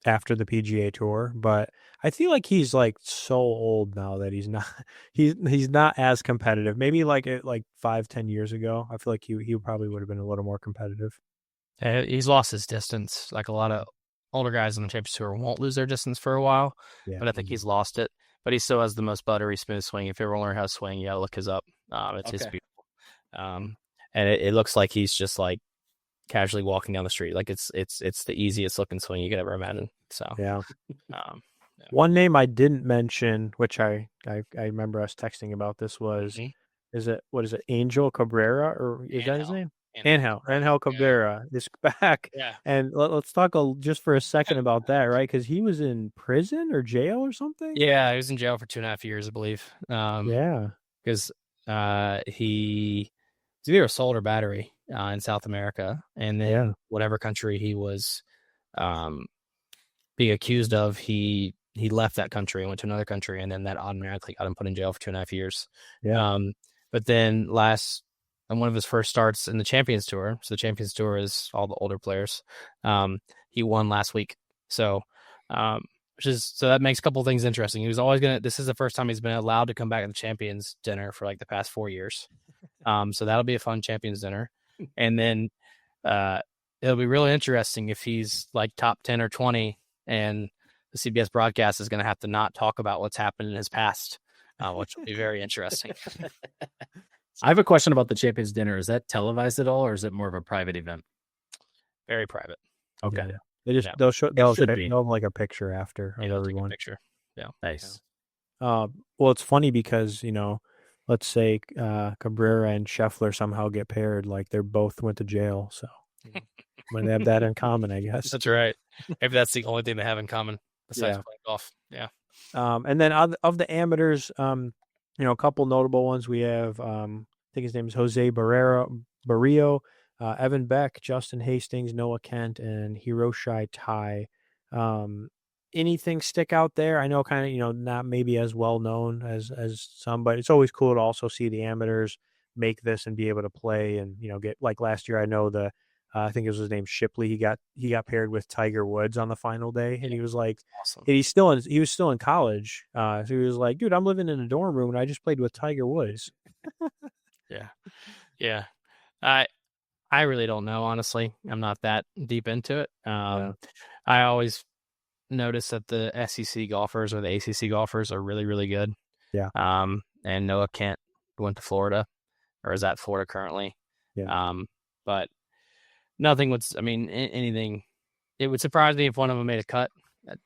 after the PGA Tour, but I feel like he's like so old now that he's not as competitive. Maybe like 5-10 years ago, I feel like he probably would have been a little more competitive. He's lost his distance. Like a lot of older guys on the Champions Tour won't lose their distance for a while, but I think he's lost it. But he still has the most buttery, smooth swing. If you ever learn how to swing, you gotta look his up. It's just beautiful. And it looks like he's just like casually walking down the street. Like it's the easiest looking swing you could ever imagine. So yeah. One name I didn't mention, which I remember us texting about this, was what is it, Angel Cabrera, or is that his name? Angel Cabrera is back. Yeah. And let's talk just for a second about that, right? Because he was in prison or jail or something. Yeah, he was in jail for 2.5 years, I believe. Because he was either assault or battery in South America, and then whatever country he was being accused of, he left that country and went to another country, and then that automatically got him put in jail for 2.5 years. But then on one of his first starts in the Champions Tour, so the Champions Tour is all the older players, he won last week. So that makes a couple of things interesting. He was always this is the first time he's been allowed to come back to the Champions dinner for like the past 4 years. So that'll be a fun Champions dinner. And then it'll be really interesting if he's like top 10 or 20, and the CBS broadcast is going to have to not talk about what's happened in his past, which will be very interesting. I have a question about the Champions dinner. Is that televised at all, or is it more of a private event? Very private. Okay. Yeah. Yeah. They'll should be. have like a picture after of They'll take a everyone. picture. Yeah. Nice. Well, it's funny because, let's say Cabrera and Scheffler somehow get paired, like they're both went to jail. So might have that in common, I guess. That's right. Maybe that's the only thing they have in common besides Yeah. playing golf. Yeah. And then of the amateurs, a couple notable ones. We have, I think his name is Jose Barrio, Evan Beck, Justin Hastings, Noah Kent, and Hiroshi Tai. Anything stick out there? I know kind of, not maybe as well known as some, but it's always cool to also see the amateurs make this and be able to play and, get like last year. I know I think it was his name Shipley. He got paired with Tiger Woods on the final day, and he was like, Awesome. he was still in college. So he was like, dude, I'm living in a dorm room and I just played with Tiger Woods. Yeah. Yeah. I really don't know, honestly. I'm not that deep into it. I always notice that the SEC golfers or the ACC golfers are really, really good. Yeah. And Noah Kent went to Florida, or is at Florida currently. Yeah. But nothing would, anything. It would surprise me if one of them made a cut.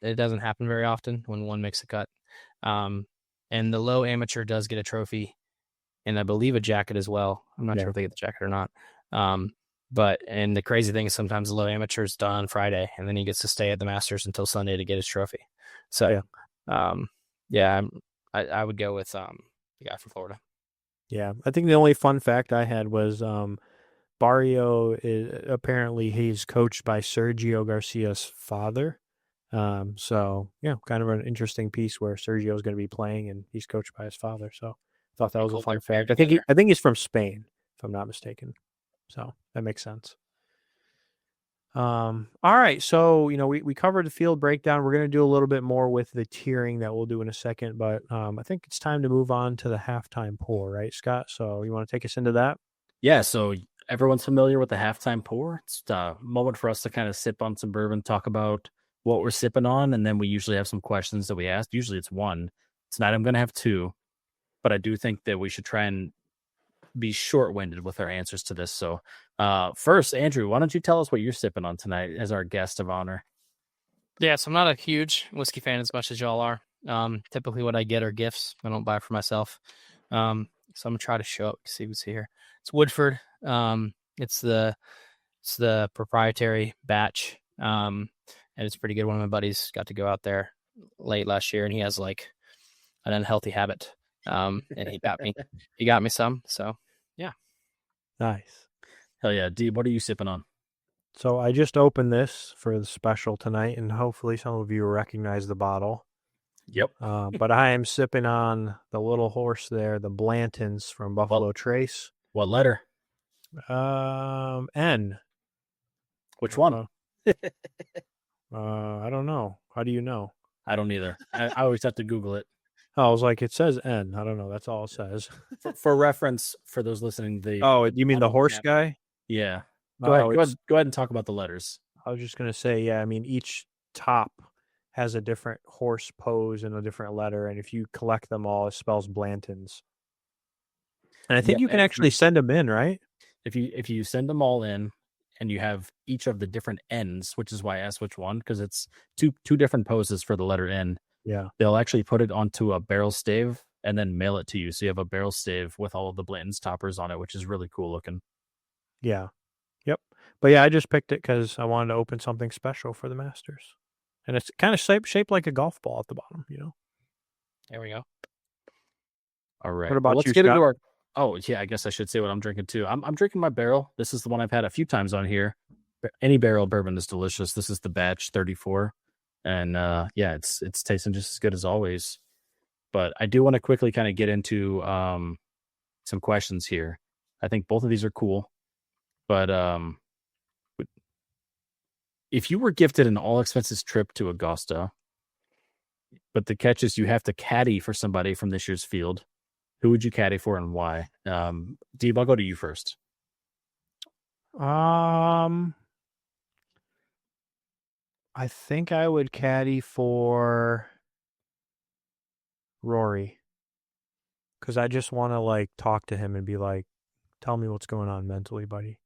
It doesn't happen very often when one makes a cut. And the low amateur does get a trophy, and I believe a jacket as well. I'm not sure if they get the jacket or not. And the crazy thing is sometimes the low amateur is done on Friday, and then he gets to stay at the Masters until Sunday to get his trophy. So, I would go with the guy from Florida. Yeah, I think the only fun fact I had was Barrio is apparently he's coached by Sergio Garcia's father. So yeah, kind of an interesting piece where Sergio is going to be playing and he's coached by his father. So I thought that was a fun fact. I think he's from Spain, if I'm not mistaken. So that makes sense. All right. So, we covered the field breakdown. We're going to do a little bit more with the tiering that we'll do in a second, but I think it's time to move on to the halftime pour, right, Scott? So you want to take us into that? Yeah. So everyone's familiar with the halftime pour. It's a moment for us to kind of sip on some bourbon, talk about what we're sipping on, and then we usually have some questions that we ask. Usually it's one. Tonight I'm going to have two, but I do think that we should try and be short-winded with our answers to this. So first, Andrew, why don't you tell us what you're sipping on tonight as our guest of honor? Yeah, so I'm not a huge whiskey fan as much as y'all are. Typically what I get are gifts. I don't buy for myself. So I'm gonna try to show up, see what's here. It's Woodford. It's the proprietary batch. And it's pretty good. One of my buddies got to go out there late last year, and he has like an unhealthy habit. And he got me some. So yeah. Nice. Hell yeah. D, what are you sipping on? So I just opened this for the special tonight, and hopefully some of you recognize the bottle. Yep. But I am sipping on the little horse there, the Blantons from Buffalo Trace. What letter? N. Which one? I don't know. How do you know? I don't either. I always have to Google it. I was like, it says N. I don't know. That's all it says. For reference, for those listening, you mean the horse guy? Yeah. Go ahead and talk about the letters. I was just going to say, yeah, I mean, each top has a different horse pose and a different letter. And if you collect them all, it spells Blantons. And I think you can actually send them in, right? If you send them all in and you have each of the different N's, which is why I asked which one, because it's two different poses for the letter N. Yeah. They'll actually put it onto a barrel stave and then mail it to you. So you have a barrel stave with all of the Blanton's toppers on it, which is really cool looking. Yeah. Yep. But yeah, I just picked it because I wanted to open something special for the Masters. And it's kind of shaped like a golf ball at the bottom, There we go. All right. What about let's you, get Scott? into our... Oh, yeah, I guess I should say what I'm drinking too. I'm drinking my barrel. This is the one I've had a few times on here. Any barrel bourbon is delicious. This is the batch 34. And yeah, it's tasting just as good as always. But I do want to quickly kind of get into some questions here. I think both of these are cool. But if you were gifted an all expenses trip to Augusta, but the catch is you have to caddy for somebody from this year's field, who would you caddy for and why? Deeb, I'll go to you first. I think I would caddy for Rory. Because I just want to talk to him and be like, tell me what's going on mentally, buddy.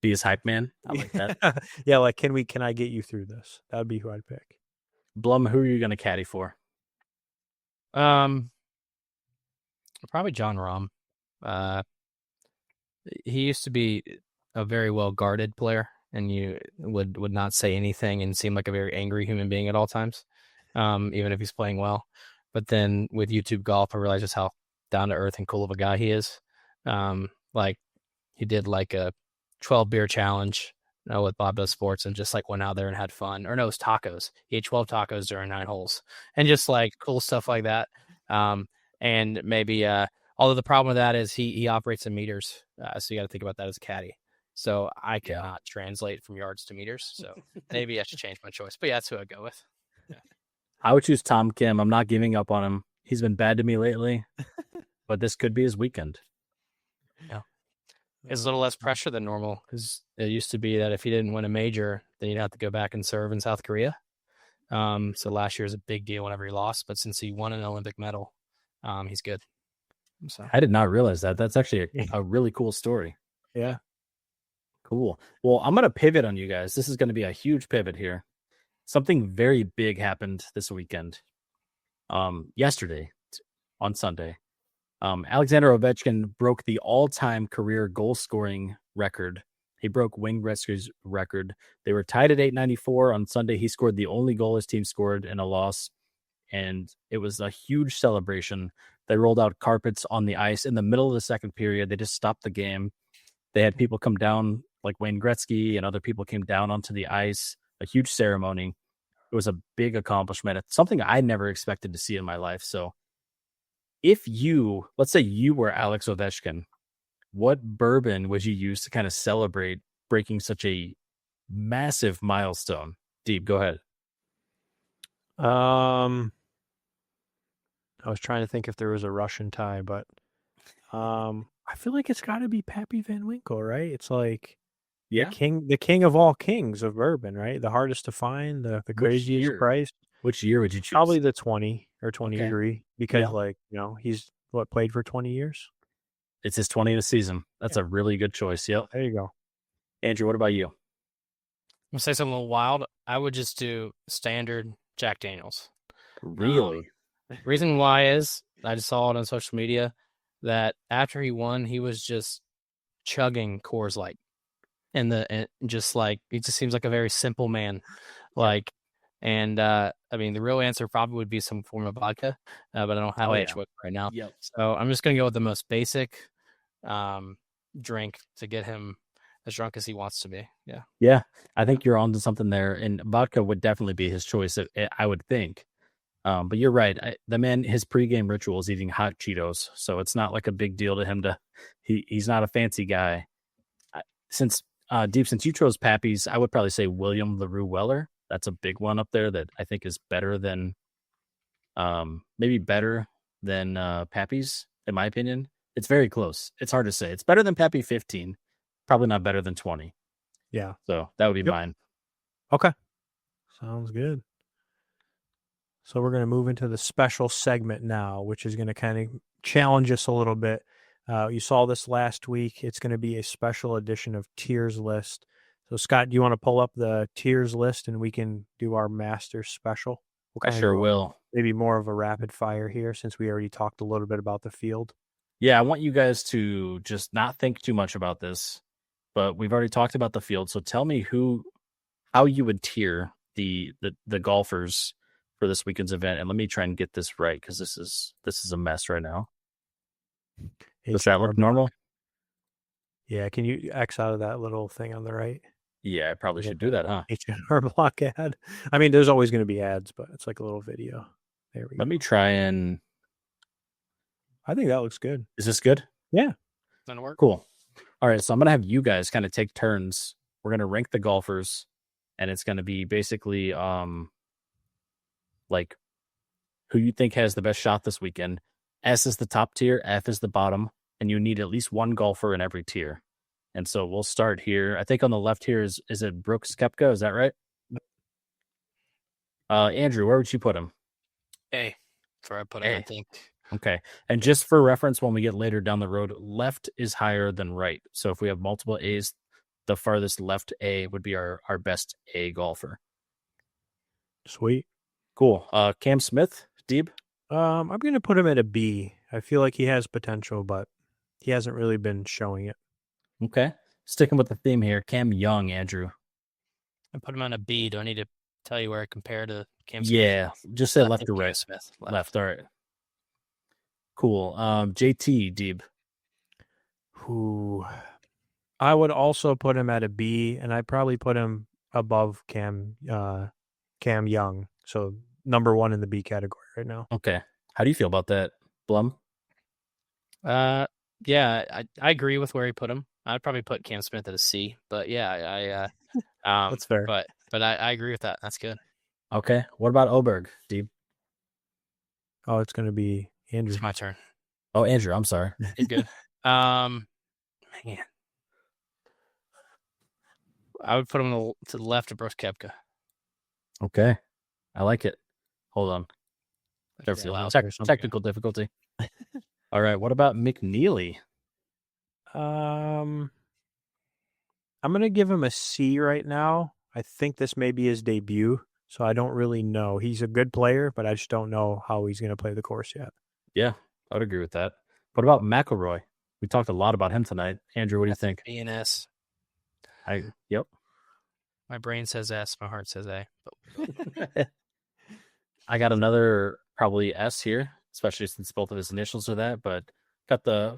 Be his hype man. I like that. Yeah, like can I get you through this? That would be who I'd pick. Blum, who are you going to caddy for? Probably John Rahm. He used to be a very well guarded player, and you would not say anything and seem like a very angry human being at all times, even if he's playing well. But then with YouTube golf, I realized just how down to earth and cool of a guy he is. Like he did like a 12 beer challenge with Bob Does Sports and just like went out there and had fun. Or no, it was tacos. He ate 12 tacos during 9 holes and just like cool stuff like that. And maybe, although the problem with that is he operates in meters. So you got to think about that as a caddy. So I cannot translate from yards to meters. So maybe I should change my choice. But yeah, that's who I'd go with. Yeah. I would choose Tom Kim. I'm not giving up on him. He's been bad to me lately, but this could be his weekend. Yeah. It's a little less pressure than normal because it used to be that if he didn't win a major, then he'd have to go back and serve in South Korea. So last year was a big deal whenever he lost, but since he won an Olympic medal, he's good. So I did not realize that. That's actually a really cool story. Yeah. Cool. Well, I'm going to pivot on you guys. This is going to be a huge pivot here. Something very big happened this weekend. Yesterday on Sunday. Alexander Ovechkin broke the all-time career goal-scoring record. He broke Wayne Gretzky's record. They were tied at 894. On Sunday, he scored the only goal his team scored in a loss, and it was a huge celebration. They rolled out carpets on the ice in the middle of the second period. They just stopped the game. They had people come down, like Wayne Gretzky, and other people came down onto the ice. A huge ceremony. It was a big accomplishment. It's something I never expected to see in my life. So if you, let's say you were Alex Ovechkin, what bourbon would you use to kind of celebrate breaking such a massive milestone? Deep, go ahead. I was trying to think if there was a Russian tie, but I feel like it's got to be Pappy Van Winkle, right? It's like the king of all kings of bourbon, right? The hardest to find, the craziest price. Which year would you choose? Probably the 20 or 23 because, he's played for 20 years. It's his 20th season. That's a really good choice. Yep. There you go. Andrew, what about you? I'm going to say something a little wild. I would just do standard Jack Daniels. Really? Reason why is I just saw it on social media that after he won, he was just chugging Coors Light. And just like, he just seems like a very simple man. I mean, the real answer probably would be some form of vodka, but I don't have it right now. Yep. So I'm just going to go with the most basic drink to get him as drunk as he wants to be. Yeah. Yeah. I think you're onto something there. And vodka would definitely be his choice, I would think. But you're right. The man, his pregame ritual is eating hot Cheetos. So it's not like a big deal to him he's not a fancy guy. Since you chose Pappy's, I would probably say William LaRue Weller. That's a big one up there that I think is better than, maybe better than Pappy's, in my opinion. It's very close. It's hard to say. It's better than Pappy 15, probably not better than 20. Yeah. So that would be mine. Okay. Sounds good. So we're going to move into the special segment now, which is going to kind of challenge us a little bit. You saw this last week. It's going to be a special edition of Tiers List. So, Scott, do you want to pull up the tiers list and we can do our Masters special? I sure will. Maybe more of a rapid fire here since we already talked a little bit about the field. Yeah, I want you guys to just not think too much about this, but we've already talked about the field. So tell me how you would tier the golfers for this weekend's event. And let me try and get this right because this is a mess right now. Does that look normal? Yeah, can you X out of that little thing on the right? Yeah, I probably should do that, huh? H&R Block ad. I mean, there's always going to be ads, but it's like a little video. There we go. Let me try and... I think that looks good. Is this good? Yeah. Gonna work. Cool. All right, so I'm going to have you guys kind of take turns. We're going to rank the golfers, and it's going to be basically like who you think has the best shot this weekend. S is the top tier, F is the bottom, and you need at least one golfer in every tier. And so we'll start here. I think on the left here is it Brooks Koepka? Is that right? Andrew, where would you put him? A. That's where I put him, I think. Okay. And just for reference, when we get later down the road, left is higher than right. So if we have multiple A's, the farthest left A would be our best A golfer. Sweet. Cool. Cam Smith, Deeb? I'm going to put him at a B. I feel like he has potential, but he hasn't really been showing it. Okay. Sticking with the theme here, Cam Young, Andrew. I put him on a B. Do I need to tell you where I compare to Cam Smith? Yeah, just say left or right. Smith. Left. All right. Cool. JT, Deeb. Who I would also put him at a B, and I'd probably put him above Cam Young. So number 1 in the B category right now. Okay. How do you feel about that, Blum? Yeah, I agree with where he put him. I'd probably put Cam Smith at a C, but yeah, That's fair. But I agree with that. That's good. Okay. What about Oberg, Deeb? Oh, it's going to be Andrew. It's my turn. Oh, Andrew, I'm sorry. You're good. Man, I would put him to the left of Brooks Koepka. Okay. I like it. Hold on. That's loud. Technical difficulty. All right. What about McNeely? I'm going to give him a C right now. I think this may be his debut, so I don't really know. He's a good player, but I just don't know how he's going to play the course yet. Yeah, I would agree with that. What about McElroy? We talked a lot about him tonight. Andrew, what do you think? B and S. Yep. My brain says S. My heart says A. I got another probably S here, especially since both of his initials are that. But got the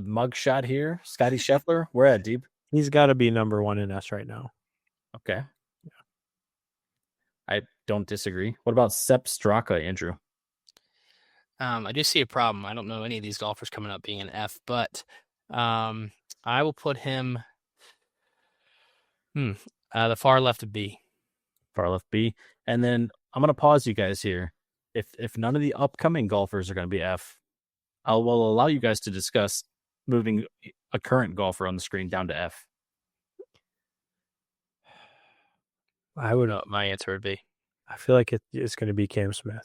mug shot here. Scotty Scheffler. Where at, Deeb? He's got to be number 1 in S right now. Okay. Yeah. I don't disagree. What about Sepp Straka, Andrew? I do see a problem. I don't know any of these golfers coming up being an F, but I will put him the far left of B. Far left B. And then I'm going to pause you guys here. If none of the upcoming golfers are going to be F, I will allow you guys to discuss moving a current golfer on the screen down to F. I would. My answer would be. I feel like it's going to be Cam Smith.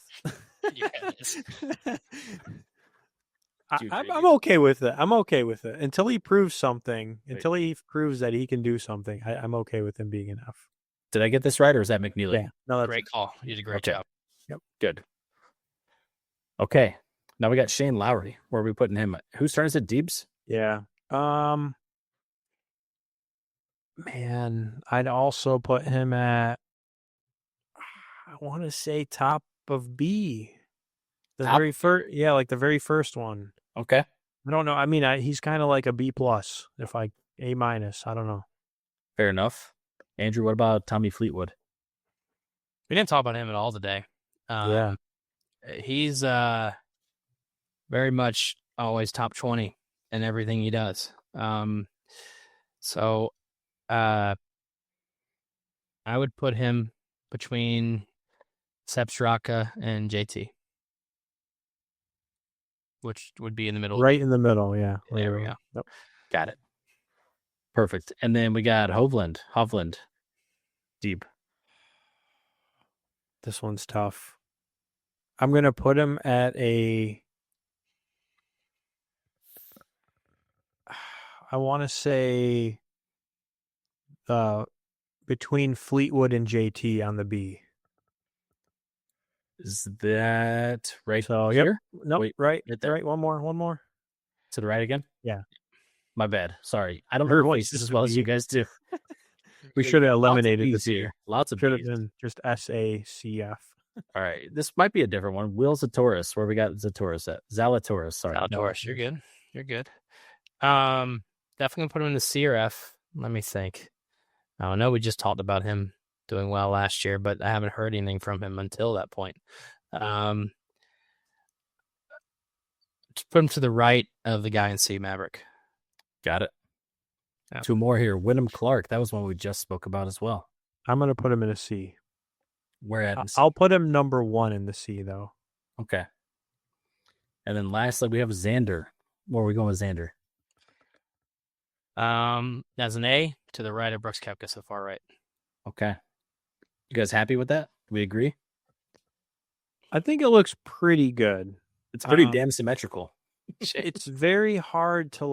I'm okay with it. I'm okay with it until he proves something. Until he proves that he can do something, I'm okay with him being an F. Did I get this right, or is that McNeely? Yeah, no, that's great call. You did a great job. Yep, good. Okay, now we got Shane Lowry. Where are we putting him? Whose turn is it? Deeb's? Yeah. Man, I'd also put him at. I want to say top of B. Very first, like the very first one. Okay. I don't know. I mean, he's kind of like a B plus. A minus. I don't know. Fair enough. Andrew, what about Tommy Fleetwood? We didn't talk about him at all today. Yeah. He's very much always top 20 in everything he does. So I would put him between Sepp Straka and JT, which would be in the middle. Right in the middle, yeah. There we go. Yep. Got it. Perfect. And then we got Hovland. Deeb. This one's tough. I'm going to put him at I want to say between Fleetwood and JT on the B. Is that right? So, here? Yep. Nope. Wait, right. Right. One more. To the right again? Yeah. My bad. Sorry. I don't hear voices as well as you guys do. We should have eliminated this here. Lots of should have been just SACF. All right. This might be a different one. Will Zalatoris. Where we got Zalatoris at? Zalatoris. Sorry. Zalatoris. You're good. Definitely put him in the C or F. Let me think. I know we just talked about him doing well last year, but I haven't heard anything from him until that point. Just put him to the right of the guy in C, Maverick. Got it. Yeah. Two more here. Wyndham Clark. That was one we just spoke about as well. I'm going to put him in a C. Where at? I'll put him number 1 in the C, though. Okay. And then lastly, we have Xander. Where are we going with Xander? As an A to the right of Brooks Koepka, so far right. Okay. You guys happy with that? We agree? I think it looks pretty good. It's pretty damn symmetrical. It's very hard to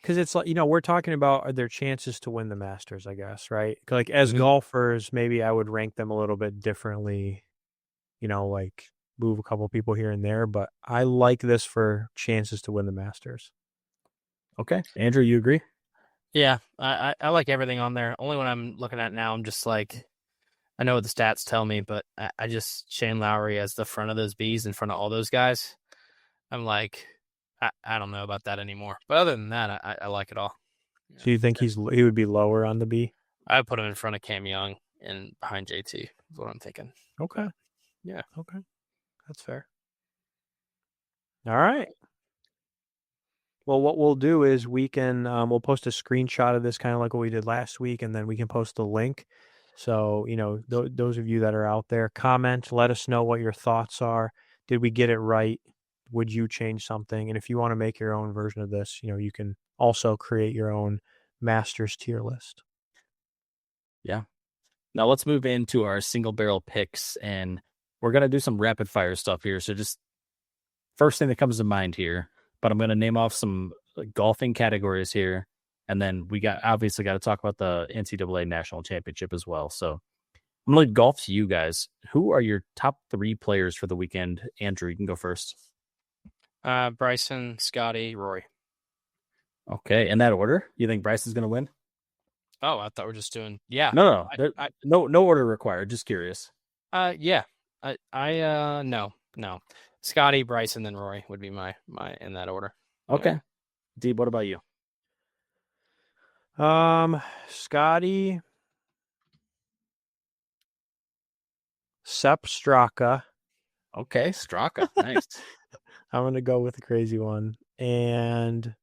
because it's like, we're talking about are their chances to win the Masters, I guess, right? Like as Mhm. golfers, maybe I would rank them a little bit differently, like move a couple people here and there, but I like this for chances to win the Masters. Okay. Andrew, you agree? Yeah, I like everything on there. Only when I'm looking at it now, I'm just like, I know what the stats tell me, but I just Shane Lowry as the front of those Bs in front of all those guys. I'm like, I don't know about that anymore. But other than that, I like it all. So you think he would be lower on the B? I put him in front of Cam Young and behind JT. Is what I'm thinking. Okay. Yeah. Okay. That's fair. All right. Well, what we'll do is we can we'll post a screenshot of this, kind of like what we did last week, and then we can post the link. So, those of you that are out there, comment, let us know what your thoughts are. Did we get it right? Would you change something? And if you want to make your own version of this, you can also create your own Masters tier list. Yeah. Now let's move into our single barrel picks, and we're going to do some rapid fire stuff here. So just first thing that comes to mind here, but I'm going to name off some golfing categories here. And then we obviously got to talk about the NCAA National Championship as well. So I'm going to golf to you guys. Who are your top 3 players for the weekend? Andrew, you can go first. Bryson, Scotty, Rory. Okay. In that order, you think Bryson's going to win? Oh, I thought we're just doing, yeah. No. No order required. Just curious. Yeah. No. Scotty, Bryson, then Rory would be my in that order. Okay. Yeah. Deeb, what about you? Scotty, Sepp Straka. Okay, Straka. Nice. I'm going to go with the crazy one. And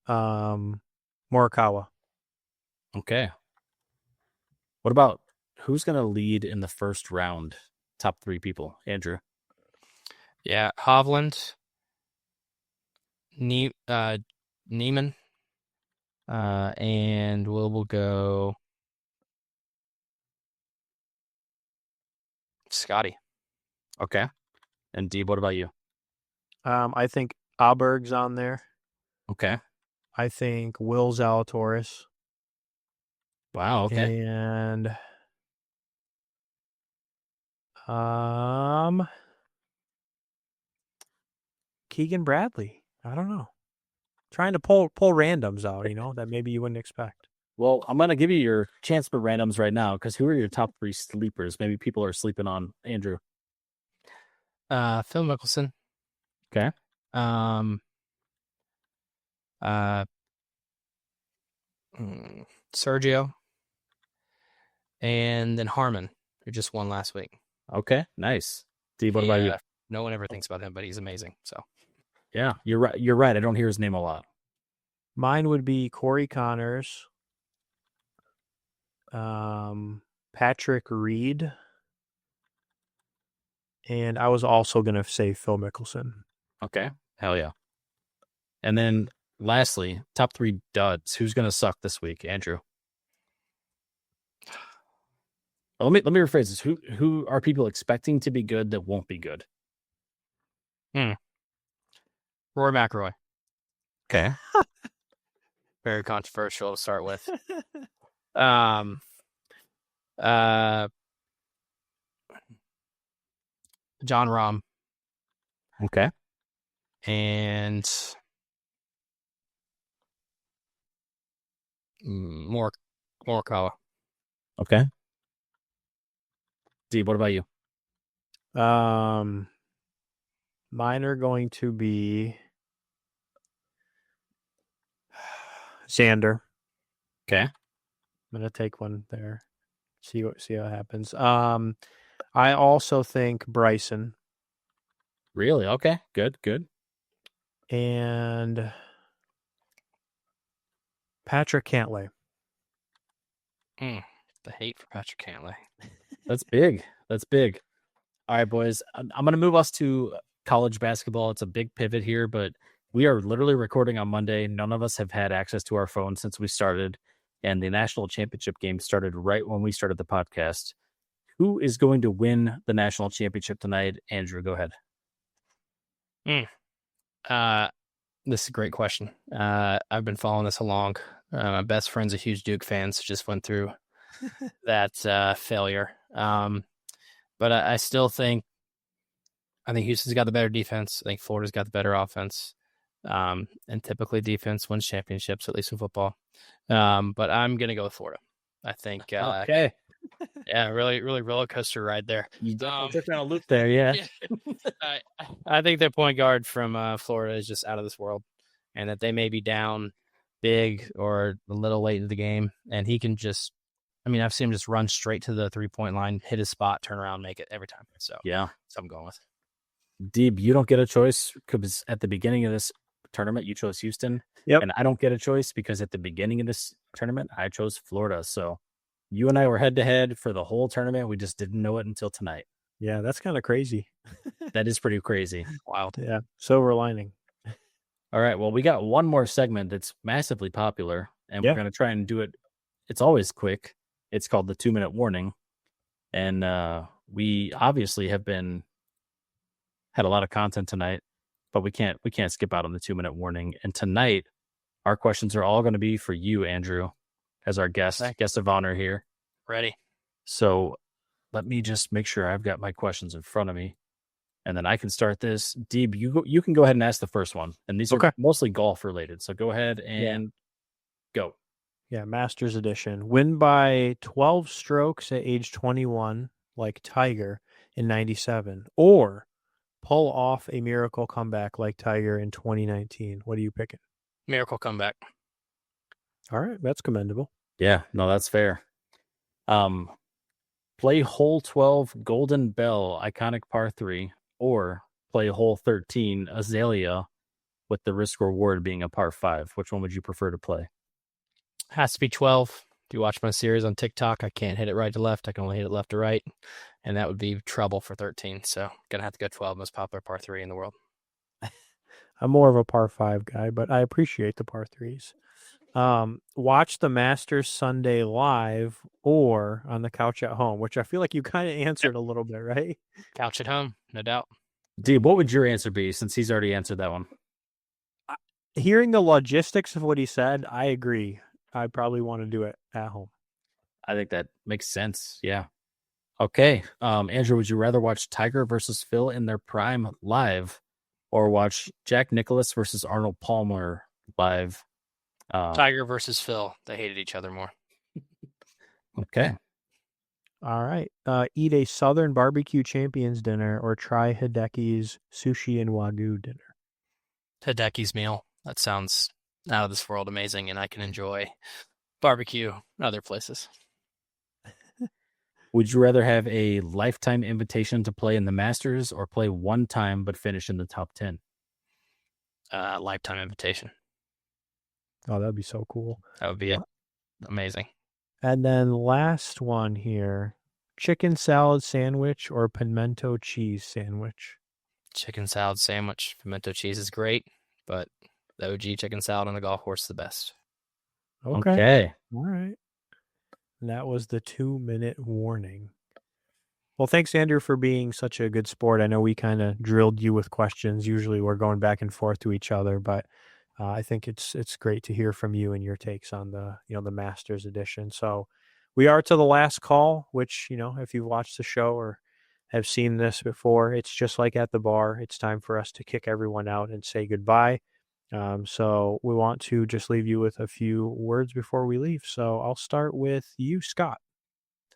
Morikawa. Okay. What about who's going to lead in the first round? Top 3 people. Andrew. Yeah, Hovland, Neiman, and we'll go Scotty. Okay. And Deeb, what about you? I think Aberg's on there. Okay. I think Will Zalatoris. Wow. Okay. And Keegan Bradley. I don't know. Trying to pull randoms out, that maybe you wouldn't expect. Well, I'm going to give you your chance for randoms right now, because who are your top 3 sleepers? Maybe people are sleeping on Andrew. Phil Mickelson. Okay. Sergio. And then Harmon, who just won last week. Okay. Nice. Deeb, what about you? No one ever thinks about him, but he's amazing. So. Yeah, you're right. You're right. I don't hear his name a lot. Mine would be Corey Connors, Patrick Reed, and I was also going to say Phil Mickelson. Okay. Hell yeah. And then lastly, top 3 duds. Who's going to suck this week? Andrew. Let me rephrase this. Who are people expecting to be good that won't be good? Rory McIlroy. Okay. Very controversial to start with. John Rahm. Okay. And Morikawa. Okay. Deeb, what about you? Mine are going to be Xander. Okay. I'm gonna take one there. See what happens. I also think Bryson. Really? Okay. Good. And Patrick Cantlay. The hate for Patrick Cantlay. That's big. All right, boys. I'm going to move us to college basketball. It's a big pivot here, but we are literally recording on Monday. None of us have had access to our phone since we started, and the national championship game started right when we started the podcast. Who is going to win the national championship tonight? Andrew, go ahead. This is a great question. I've been following this along. My best friend's a huge Duke fan, so just went through that failure. But I still think Houston's got the better defense. I think Florida's got the better offense. And typically defense wins championships, at least in football. But I'm going to go with Florida. I think, Okay. yeah, really, really roller coaster ride there. You definitely took me on a loop there, yeah. I think their point guard from Florida is just out of this world, and that they may be down big or a little late in the game, and he can just, I've seen him just run straight to the 3-point line, hit his spot, turn around, make it every time. So yeah, that's what I'm going with. Deeb, you don't get a choice because at the beginning of this tournament, you chose Houston. Yep. And I don't get a choice because at the beginning of this tournament, I chose Florida. So you and I were head to head for the whole tournament. We just didn't know it until tonight. Yeah, that's kind of crazy. That is pretty crazy. Wild. Yeah, silver lining. All right. Well, we got one more segment that's massively popular, and we're going to try and do it. It's always quick. It's called the 2-minute warning. And we obviously had a lot of content tonight, but we can't skip out on the 2-minute warning. And tonight, our questions are all going to be for you, Andrew, as our guest of honor here. Ready. So let me just make sure I've got my questions in front of me, and then I can start this. Deeb, you can go ahead and ask the first one, and these are mostly golf related. So go ahead and go. Yeah, Masters Edition. Win by 12 strokes at age 21, like Tiger in 97, or pull off a miracle comeback like Tiger in 2019. What are you picking? Miracle comeback. All right, that's commendable. Yeah, no, that's fair. Play hole 12 Golden Bell, iconic par 3, or play hole 13 Azalea with the risk reward being a par 5. Which one would you prefer to play? Has to be 12. If you watch my series on TikTok, I can't hit it right to left. I can only hit it left to right. And that would be trouble for 13. So going to have to go 12, most popular par 3 in the world. I'm more of a par 5 guy, but I appreciate the par 3s. Watch the Masters Sunday live or on the couch at home, which I feel like you kind of answered a little bit, right? Couch at home, no doubt. Deeb, what would your answer be since he's already answered that one? Hearing the logistics of what he said, I agree. I probably want to do it at home. I think that makes sense. Yeah. Okay. Andrew, would you rather watch Tiger versus Phil in their prime live or watch Jack Nicklaus versus Arnold Palmer live? Tiger versus Phil. They hated each other more. Okay. All right. Eat a Southern Barbecue Champions dinner or try Hideki's Sushi and Wagyu dinner. Hideki's meal. That sounds out of this world amazing, and I can enjoy barbecue in other places. Would you rather have a lifetime invitation to play in the Masters or play one time but finish in the top 10? Lifetime invitation. Oh, that'd be so cool. That would be amazing. And then last one here, chicken salad sandwich or pimento cheese sandwich? Chicken salad sandwich. Pimento cheese is great, but the OG chicken salad on a golf course is the best. Okay. All right. And that was the 2-minute warning. Well, thanks, Andrew, for being such a good sport. I know we kind of drilled you with questions. Usually we're going back and forth to each other, but I think it's great to hear from you and your takes on the Masters edition. So we are to the last call, which, if you've watched the show or have seen this before, it's just like at the bar. It's time for us to kick everyone out and say goodbye. So we want to just leave you with a few words before we leave. So I'll start with you, Scott.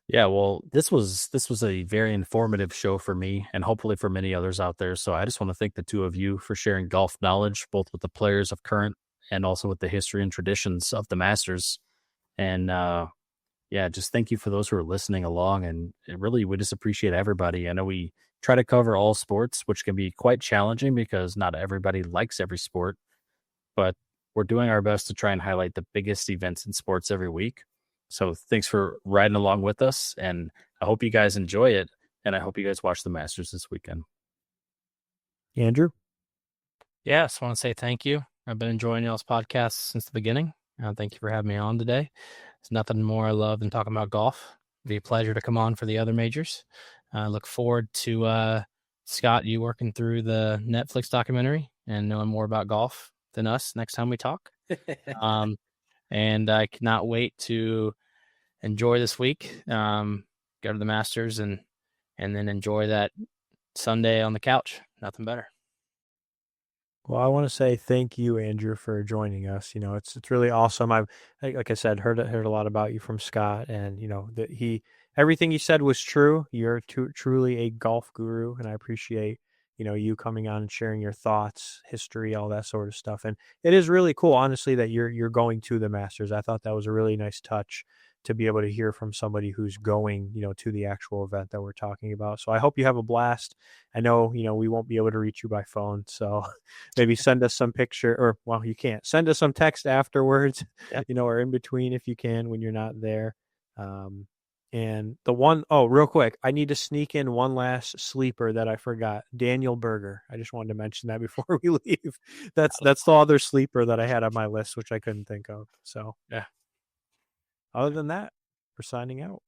Yeah, well, this was a very informative show for me and hopefully for many others out there. So I just want to thank the two of you for sharing golf knowledge, both with the players of current and also with the history and traditions of the Masters. And just thank you for those who are listening along. And really, we just appreciate everybody. I know we try to cover all sports, which can be quite challenging because not everybody likes every sport, but we're doing our best to try and highlight the biggest events in sports every week. So thanks for riding along with us, and I hope you guys enjoy it, and I hope you guys watch the Masters this weekend. Andrew? Yeah, I just want to say thank you. I've been enjoying y'all's podcast since the beginning. Thank you for having me on today. There's nothing more I love than talking about golf. It'd be a pleasure to come on for the other majors. I look forward to, Scott, you working through the Netflix documentary and knowing more about golf than us next time we talk. And I cannot wait to enjoy this week. Go to the Masters and then enjoy that Sunday on the couch. Nothing better. Well, I want to say thank you, Andrew, for joining us. It's really awesome. Like I said, heard a lot about you from Scott, and that everything he said was true. You're truly a golf guru, and I appreciate you coming on and sharing your thoughts, history, all that sort of stuff. And it is really cool, honestly, that you're going to the Masters. I thought that was a really nice touch to be able to hear from somebody who's going, to the actual event that we're talking about. So I hope you have a blast. I know, we won't be able to reach you by phone. So maybe send us some picture, or, well, you can't. Send us some text afterwards, or in between if you can when you're not there. And real quick, I need to sneak in one last sleeper that I forgot. Daniel Berger. I just wanted to mention that before we leave. That's the other sleeper that I had on my list, which I couldn't think of. So, yeah. Other than that, we're signing out.